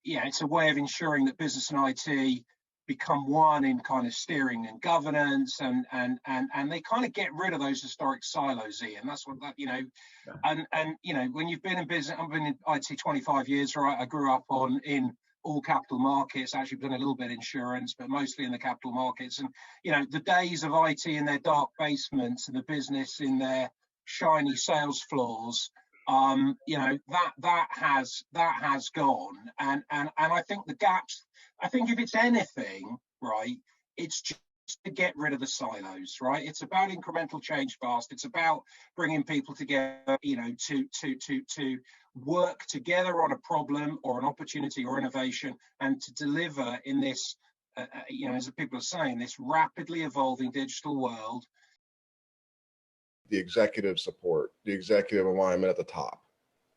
It's a way of ensuring that business and IT become one in kind of steering and governance, and they kind of get rid of those historic silos, Ian. That's what that, when you've been in business, I've been in IT 25 years, right? I grew up in all capital markets, actually done a little bit insurance, but mostly in the capital markets. And, the days of IT in their dark basements and the business in their shiny sales floors, that has gone. And I think the gaps, I think if it's anything, right, it's just to get rid of the silos, right? It's about incremental change fast. It's about bringing people together, to work together on a problem or an opportunity or innovation, and to deliver in this, as the people are saying, this rapidly evolving digital world. The executive support, the executive alignment at the top,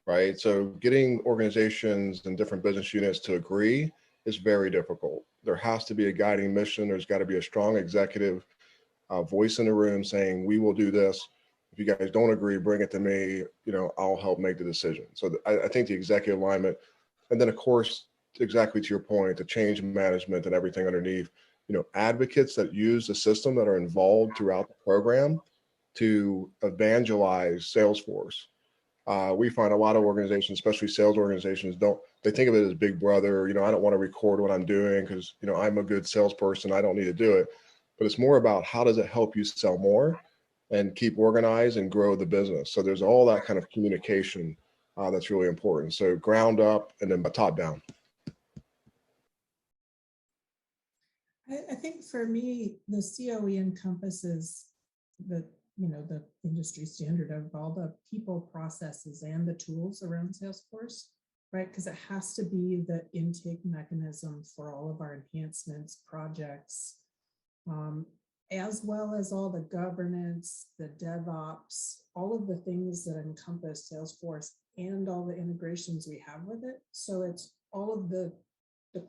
right? So getting organizations and different business units to agree is very difficult. There has to be a guiding mission. There's got to be a strong executive voice in the room saying, we will do this. If you guys don't agree, bring it to me. I'll help make the decision. So I think the executive alignment, and then of course, exactly to your point, the change management and everything underneath, advocates that use the system, that are involved throughout the program to evangelize Salesforce. We find a lot of organizations, especially sales organizations, they think of it as big brother. I don't want to record what I'm doing because, I'm a good salesperson. I don't need to do it. But it's more about how does it help you sell more and keep organized and grow the business. So there's all that kind of communication that's really important. So ground up and then top down. I think for me, the COE encompasses the industry standard of all the people, processes, and the tools around Salesforce, right? Because it has to be the intake mechanism for all of our enhancements, projects, as well as all the governance, the DevOps, all of the things that encompass Salesforce and all the integrations we have with it. So it's all of the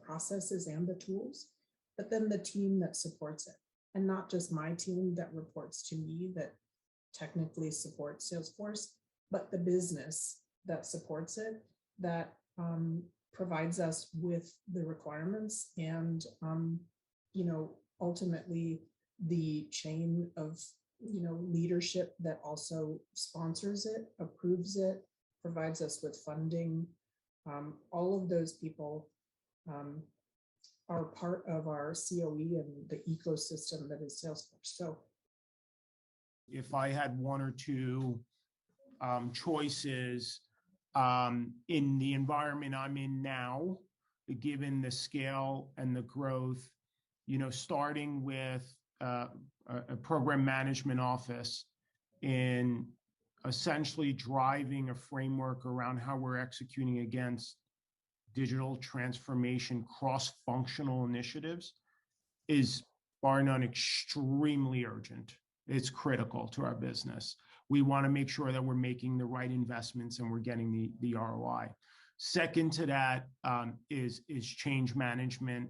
processes and the tools, but then the team that supports it. And not just my team that reports to me that technically supports Salesforce, but the business that supports it, that provides us with the requirements and, ultimately the chain of, leadership that also sponsors it, approves it, provides us with funding, All of those people are part of our COE and the ecosystem that is Salesforce. So if I had one or two choices in the environment I'm in now, given the scale and the growth, starting with a program management office in essentially driving a framework around how we're executing against digital transformation cross-functional initiatives is bar none extremely urgent. It's critical to our business. We want to make sure that we're making the right investments and we're getting the ROI. Second to that is change management.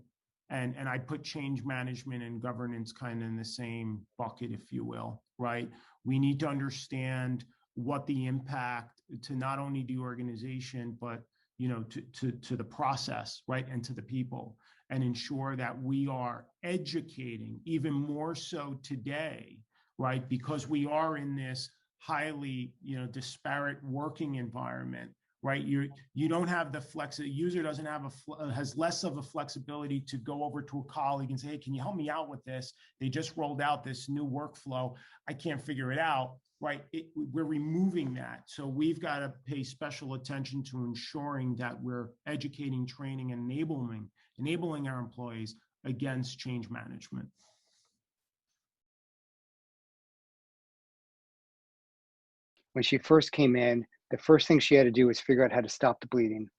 And I put change management and governance kind of in the same bucket, if you will, right? We need to understand what the impact to not only the organization, but to the process, right? And to the people, and ensure that we are educating even more so today, right? Because we are in this highly, disparate working environment, right? You don't have the the user doesn't have has less of a flexibility to go over to a colleague and say, hey, can you help me out with this? They just rolled out this new workflow. I can't figure it out, right? We're removing that. So we've got to pay special attention to ensuring that we're educating, training, and enabling our employees against change management. When she first came in, the first thing she had to do was figure out how to stop the bleeding,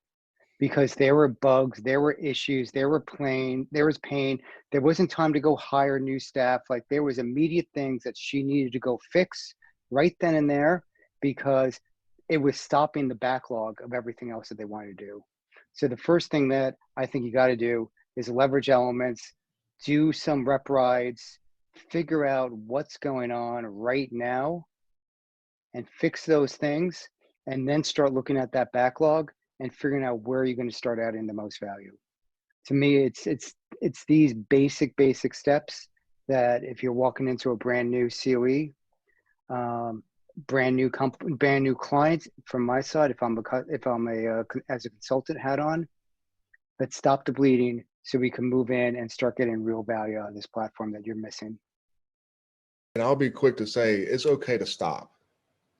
because there were bugs, there were issues, there was pain. There wasn't time to go hire new staff. Like, there was immediate things that she needed to go fix right then and there, because it was stopping the backlog of everything else that they wanted to do. So the first thing that I think you got to do is leverage Elements, do some rep rides, figure out what's going on right now and fix those things, and then start looking at that backlog and figuring out where you're going to start adding the most value. To me, it's these basic steps that if you're walking into a brand new COE, brand new company, brand new client, from my side, if I'm as a consultant hat on, let's stop the bleeding so we can move in and start getting real value out of this platform that you're missing. And I'll be quick to say it's okay to stop,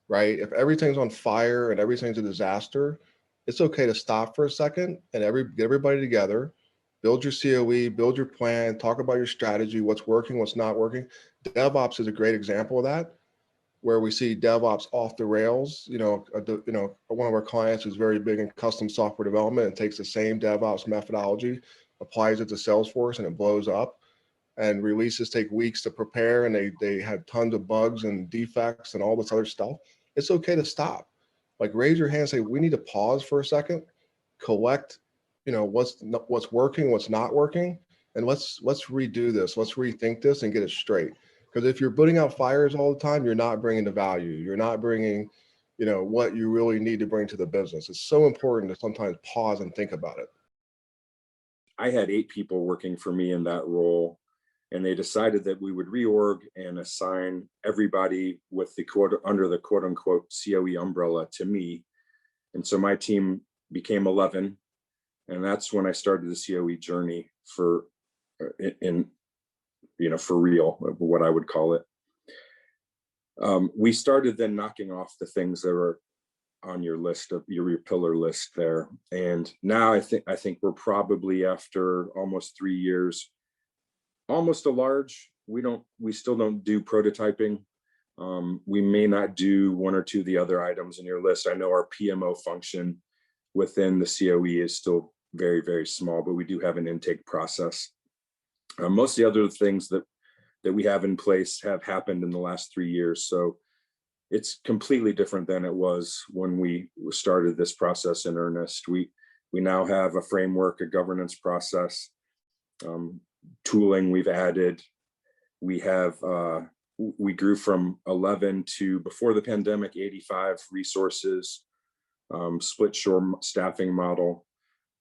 right? If everything's on fire and everything's a disaster, it's okay to stop for a second and get everybody together, build your COE, build your plan, talk about your strategy, what's working, what's not working. DevOps is a great example of that, where we see DevOps off the rails. One of our clients is very big in custom software development and takes the same DevOps methodology, applies it to Salesforce, and it blows up. And releases take weeks to prepare, and they have tons of bugs and defects and all this other stuff. It's okay to stop. Like, raise your hand and say, we need to pause for a second, collect, what's working, what's not working, and let's redo this. Let's rethink this and get it straight. Because if you're putting out fires all the time, you're not bringing the value. You're not bringing, what you really need to bring to the business. It's so important to sometimes pause and think about it. I had 8 people working for me in that role, and they decided that we would reorg and assign everybody with under the quote unquote COE umbrella to me. And so my team became 11. And that's when I started the COE journey for real, what I would call it. We started then knocking off the things that were on your list of your pillar list there. And now I think we're probably, after almost 3 years, almost a large. We still don't do prototyping. We may not do 1 or 2 of the other items in your list. I know our PMO function within the COE is still very, very small, but we do have an intake process. Most of the other things that we have in place have happened in the last 3 years. So it's completely different than it was when we started this process in earnest. We now have a framework, a governance process, tooling we've added. We grew from 11 to, before the pandemic, 85 resources, split shore staffing model.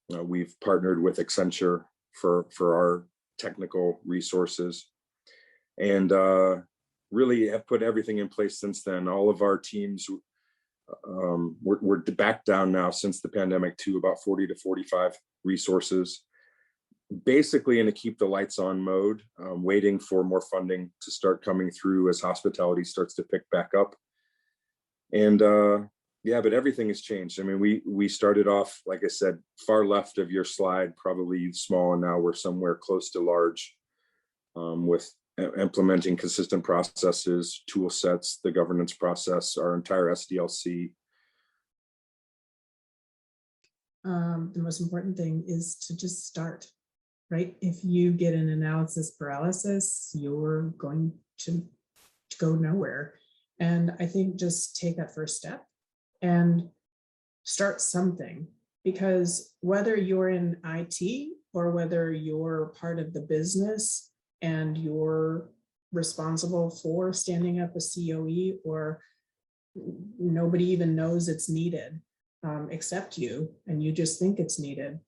We've partnered with Accenture for our technical resources, and really have put everything in place since then. All of our teams We're back down now since the pandemic to about 40 to 45 resources, basically in a keep the lights on mode, waiting for more funding to start coming through as hospitality starts to pick back up. And yeah, but everything has changed. I mean, we started off, like I said, far left of your slide, probably small, and now we're somewhere close to large, with implementing consistent processes, tool sets, the governance process, our entire SDLC. The most important thing is to just start, right? If you get an analysis paralysis, you're going to go nowhere. And I think just take that first step and start something, because whether you're in IT or whether you're part of the business and you're responsible for standing up a COE, or nobody even knows it's needed except you, and you just think it's needed,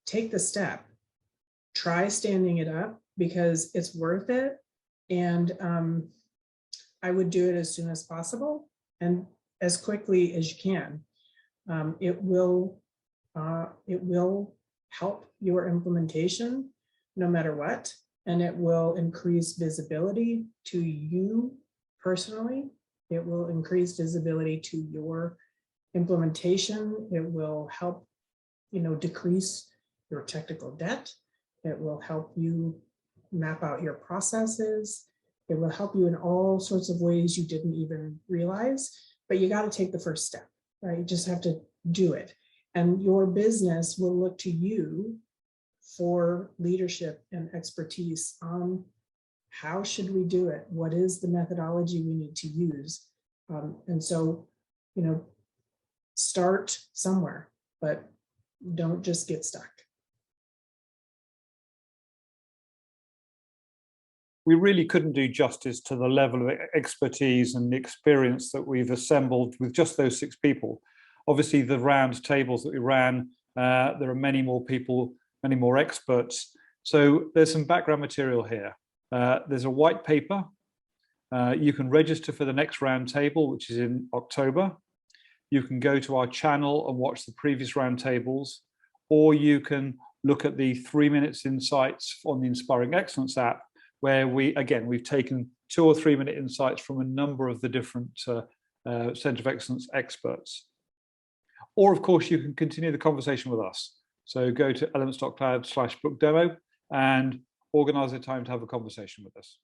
take the step, try standing it up, because it's worth it. And I would do it as soon as possible and as quickly as you can. It will help your implementation no matter what, and it will increase visibility to you personally. It will increase visibility to your implementation. It will help, decrease your technical debt. It will help you map out your processes. It will help you in all sorts of ways you didn't even realize, but you got to take the first step, right? You just have to do it. And your business will look to you for leadership and expertise on how should we do it? What is the methodology we need to use? And so, start somewhere, but don't just get stuck. We really couldn't do justice to the level of expertise and the experience that we've assembled with just those 6 people. Obviously, the round tables that we ran, there are many more people, many more experts. So there's some background material here. There's a white paper. You can register for the next round table, which is in October. You can go to our channel and watch the previous round tables, or you can look at the 3 minutes insights on the Inspiring Excellence app, where we've taken 2 or 3 minute insights from a number of the different Center of Excellence experts. Or of course, you can continue the conversation with us. So go to Elements.cloud/book demo and organize a time to have a conversation with us.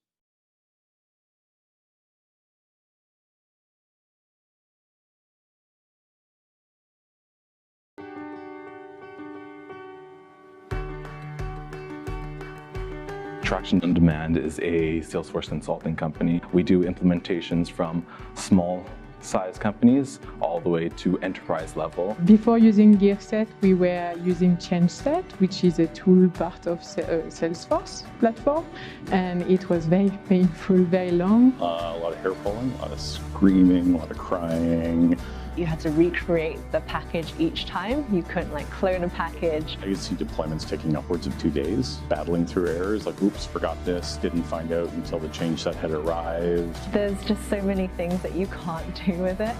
Traction on Demand is a Salesforce consulting company. We do implementations from small size companies all the way to enterprise level. Before using GearSet, we were using ChangeSet, which is a tool part of Salesforce platform, and it was very painful, very long. A lot of hair pulling, a lot of screaming, a lot of crying. You had to recreate the package each time. You couldn't clone a package. I could see deployments taking upwards of 2 days, battling through errors, like, oops, forgot this, didn't find out until the change set had arrived. There's just so many things that you can't do with it.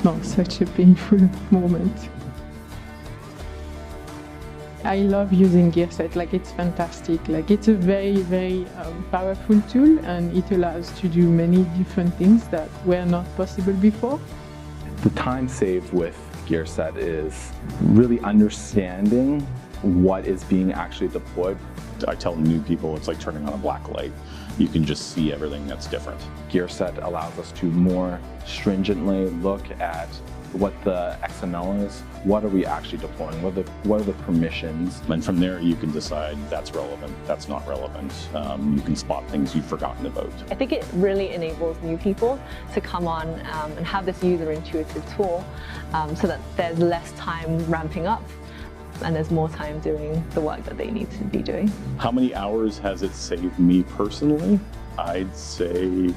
No, such a painful moment. I love using GearSet, it's fantastic. It's a very, very powerful tool, and it allows to do many different things that were not possible before. The time saved with GearSet is really understanding what is being actually deployed. I tell new people it's like turning on a black light. You can just see everything that's different. GearSet allows us to more stringently look at what the XML is, what are we actually deploying, what are the permissions. And from there you can decide that's relevant, that's not relevant. You can spot things you've forgotten about. I think it really enables new people to come on and have this user intuitive tool so that there's less time ramping up and there's more time doing the work that they need to be doing. How many hours has it saved me personally? I'd say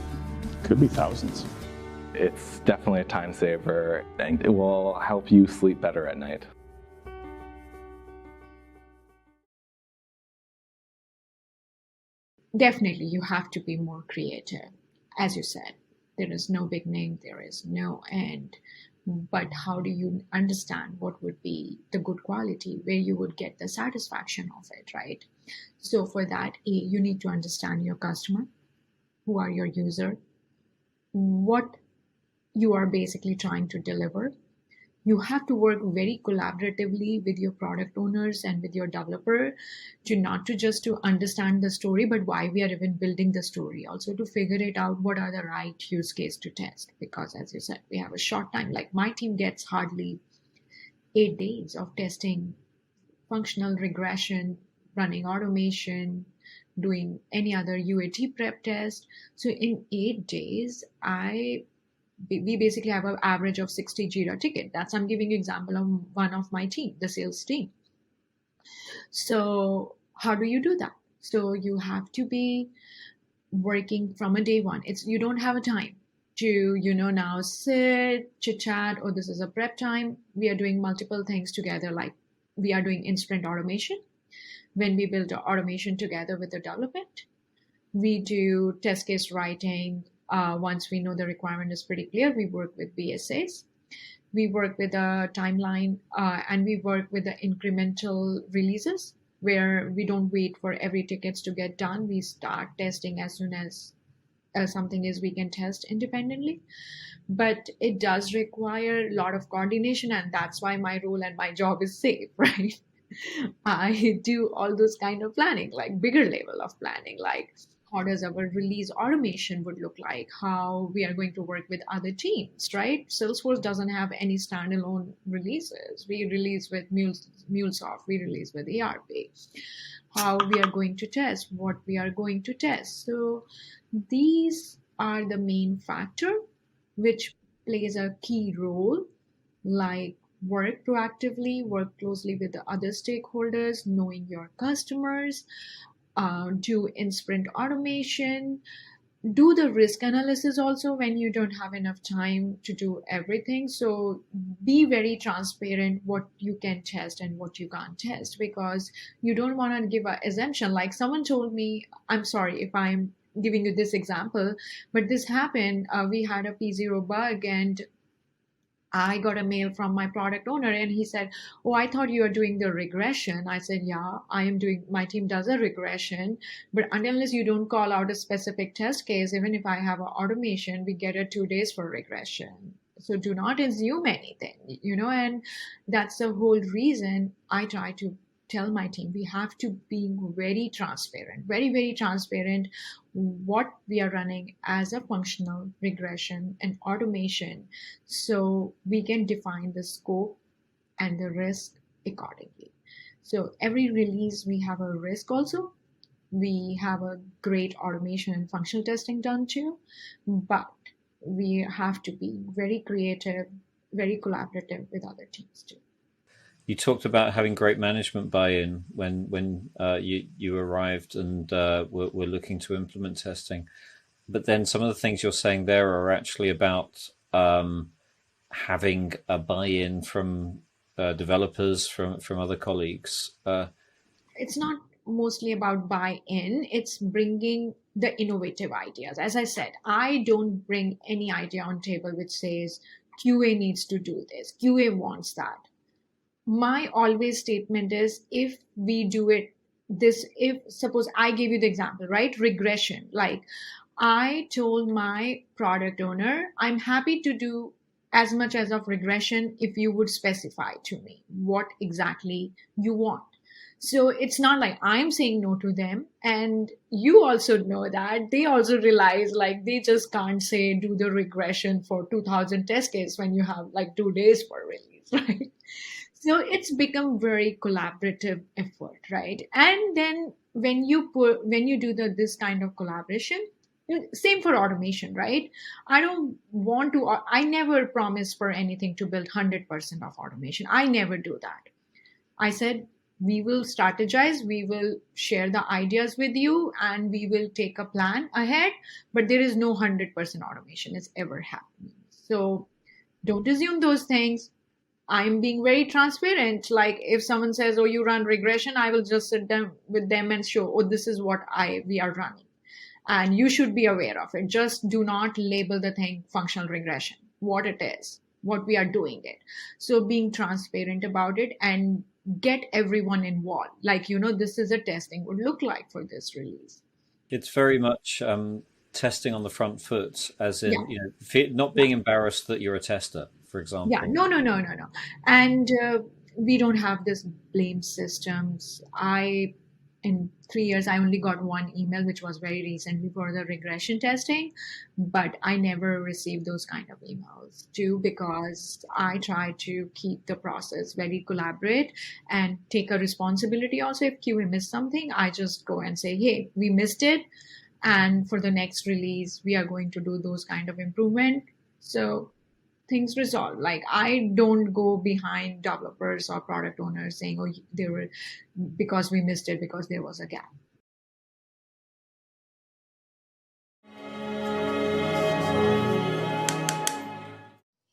could be thousands. It's definitely a time saver, and it will help you sleep better at night. Definitely, you have to be more creative, as you said. There is no beginning, there is no end. But how do you understand what would be the good quality, where you would get the satisfaction of it, right? So for that, you need to understand your customer, who are your user, what you are basically trying to deliver. You have to work very collaboratively with your product owners and with your developer to not to just to understand the story, but why we are even building the story. Also to figure it out, what are the right use case to test. Because as you said, we have a short time. Like my team gets hardly 8 days of testing functional regression, running automation, doing any other UAT prep test. So in 8 days, we basically have an average of 60 Jira ticket. That's, I'm giving you example of one of my team, the sales team. So how do you do that? So you have to be working from a day one. You don't have a time to, now sit, chit chat, or this is a prep time. We are doing multiple things together. Like we are doing in-sprint automation. When we build automation together with the development, we do test case writing. Once we know the requirement is pretty clear, we work with BSAs. We work with a timeline, and we work with the incremental releases, where we don't wait for every tickets to get done. We start testing as soon as something is we can test independently. But it does require a lot of coordination, and that's why my role and my job is safe, right? I do all those kind of planning, like bigger level of planning, like how does our release automation would look like, how we are going to work with other teams, right? Salesforce doesn't have any standalone releases. We release with MuleSoft, we release with ERP. How we are going to test, what we are going to test. So these are the main factor which plays a key role, like work proactively, work closely with the other stakeholders, knowing your customers, do in-sprint automation, do the risk analysis also when you don't have enough time to do everything. So be very transparent what you can test and what you can't test, because you don't want to give an assumption. Like someone told me, I'm sorry if I'm giving you this example, but this happened. We had a P0 bug, and I got a mail from my product owner, and he said, "Oh, I thought you were doing the regression." I said, "Yeah, I am doing, my team does a regression, but unless you don't call out a specific test case, even if I have an automation, we get a 2 days for regression. So do not assume anything, and that's the whole reason I try to tell my team, we have to be very transparent, very, very transparent what we are running as a functional regression and automation, so we can define the scope and the risk accordingly. So every release, we have a risk also. We have a great automation and functional testing done too, but we have to be very creative, very collaborative with other teams too. You talked about having great management buy-in when you arrived and were looking to implement testing. But then some of the things you're saying there are actually about having a buy-in from developers, from other colleagues. It's not mostly about buy-in, it's bringing the innovative ideas. As I said, I don't bring any idea on table which says QA needs to do this, QA wants that. My always statement is, if we do it this, if suppose I gave you the example, right? Regression. Like I told my product owner, I'm happy to do as much as of regression if you would specify to me what exactly you want. So it's not like I'm saying no to them. And you also know that they also realize like they just can't say do the regression for 2000 test cases when you have like 2 days for release, right? So it's become very collaborative effort, right? And then when you do this kind of collaboration, same for automation, right? I never promise for anything to build 100% of automation. I never do that. I said, we will strategize, we will share the ideas with you, and we will take a plan ahead, but there is no 100% automation is ever happening. So don't assume those things. I'm being very transparent. Like if someone says, oh, you run regression, I will just sit down with them and show, oh, this is what we are running. and you should be aware of it. Just do not label the thing functional regression, what it is, what we are doing it. So being transparent about it and get everyone involved. Like, this is a testing would look like for this release. It's very much testing on the front foot, as in, not being embarrassed that you're a tester, for example. Yeah, no. And we don't have this blame systems. In 3 years, I only got one email, which was very recently for the regression testing, but I never received those kind of emails too, because I try to keep the process very collaborate and take a responsibility. Also, if QA missed something, I just go and say, hey, we missed it. And for the next release, we are going to do those kind of improvement. So things resolve. Like, I don't go behind developers or product owners saying, oh, they were, because we missed it, because there was a gap.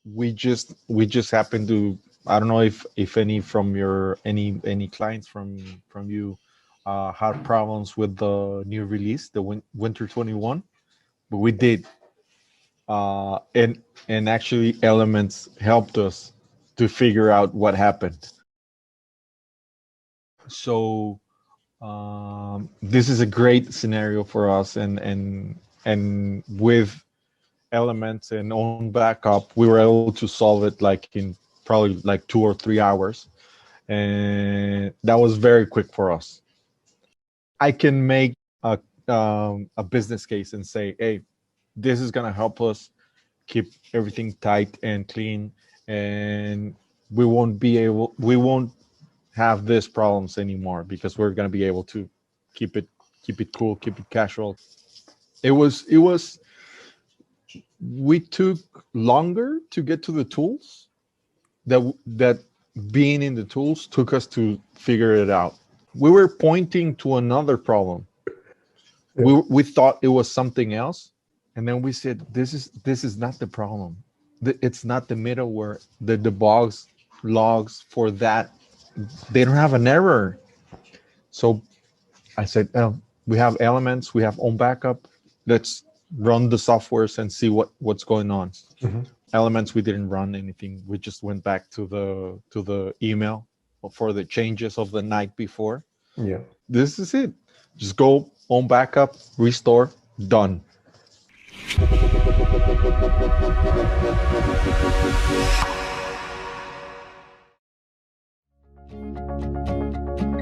We just happened to, I don't know if any from your any clients from you had problems with the new release, the winter 21, but we did. And actually Elements helped us to figure out what happened. So this is a great scenario for us, and with Elements and own backup, we were able to solve it like in probably like 2 or 3 hours, and that was very quick for us. I can make a business case and say, hey, this is going to help us keep everything tight and clean, and we won't have these problems anymore, because we're going to be able to keep it cool, keep it casual. We took longer to get to the tools that being in the tools took us to figure it out. We were pointing to another problem. We thought it was something else. And then we said, this is not the problem. It's not the middleware. The debugs logs for that, they don't have an error. So I said, oh, we have Elements, we have own backup. Let's run the softwares and see what's going on. Mm-hmm. Elements, we didn't run anything. We just went back to the email for the changes of the night before. Yeah. This is it. Just go own backup, restore, done.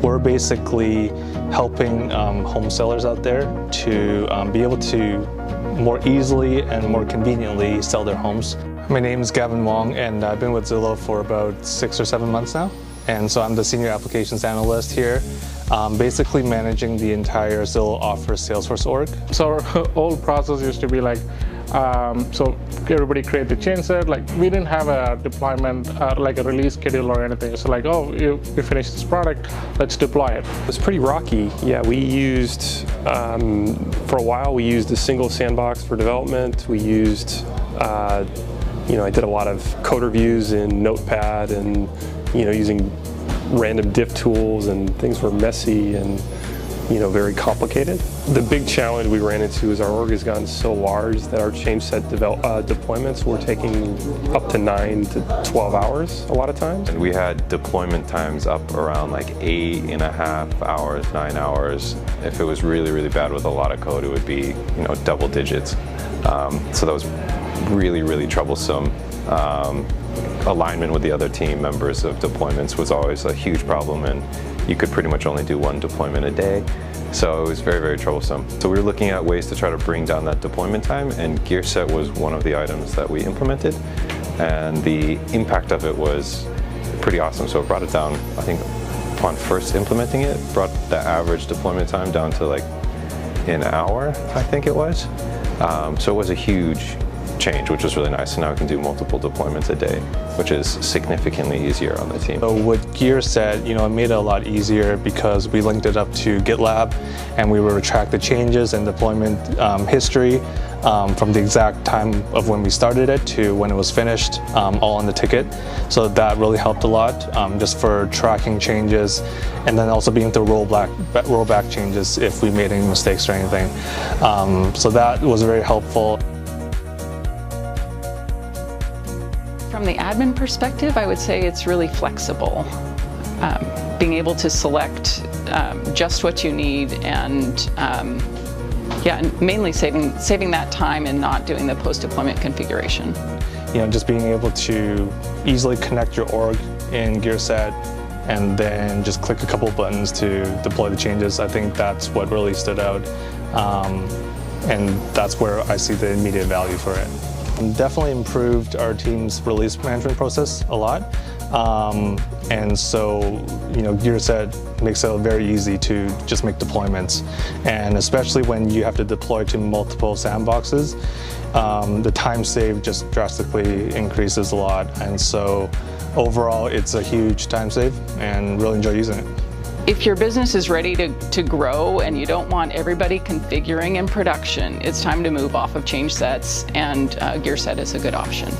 We're basically helping home sellers out there to be able to more easily and more conveniently sell their homes. My name is Gavin Wong, and I've been with Zillow for about 6 or 7 months now. And so I'm the Senior Applications Analyst here, basically managing the entire Zillow Offers Salesforce org. So our old process used to be like, so everybody create the change set. Like, we didn't have a deployment, like a release schedule or anything. So like, oh, we finished this product, let's deploy it. It was pretty rocky. Yeah, we used, for a while, we used a single sandbox for development. We used, I did a lot of code reviews in Notepad and, using random diff tools, and things were messy and, very complicated. The big challenge we ran into is our org has gotten so large that our change set deployments were taking up to 9 to 12 hours a lot of times. And we had deployment times up around like 8.5 hours, 9 hours. If it was really, really bad with a lot of code, it would be, double digits. So that was really, really troublesome. Alignment with the other team members of deployments was always a huge problem, and you could pretty much only do 1 deployment a day. So it was very, very troublesome. So we were looking at ways to try to bring down that deployment time, and GearSet was one of the items that we implemented. And the impact of it was pretty awesome. So it brought it down, I think, upon first implementing it, brought the average deployment time down to like an hour, I think it was. So it was a huge change, which was really nice. And now we can do multiple deployments a day, which is significantly easier on the team. So with GearSet, it made it a lot easier because we linked it up to GitLab, and we were able to track the changes and deployment history from the exact time of when we started it to when it was finished, all on the ticket. So that really helped a lot, just for tracking changes, and then also being able to roll back changes if we made any mistakes or anything. So that was very helpful. From the admin perspective, I would say it's really flexible. Being able to select just what you need, and and mainly saving that time and not doing the post-deployment configuration. You know, just being able to easily connect your org in GearSet and then just click a couple of buttons to deploy the changes. I think that's what really stood out, and that's where I see the immediate value for it. Definitely improved our team's release management process a lot. And so, you know, GearSet makes it very easy to just make deployments. And especially when you have to deploy to multiple sandboxes, the time saved just drastically increases a lot. And so overall, it's a huge time save, and really enjoy using it. If your business is ready to grow and you don't want everybody configuring in production, it's time to move off of change sets, and GearSet is a good option.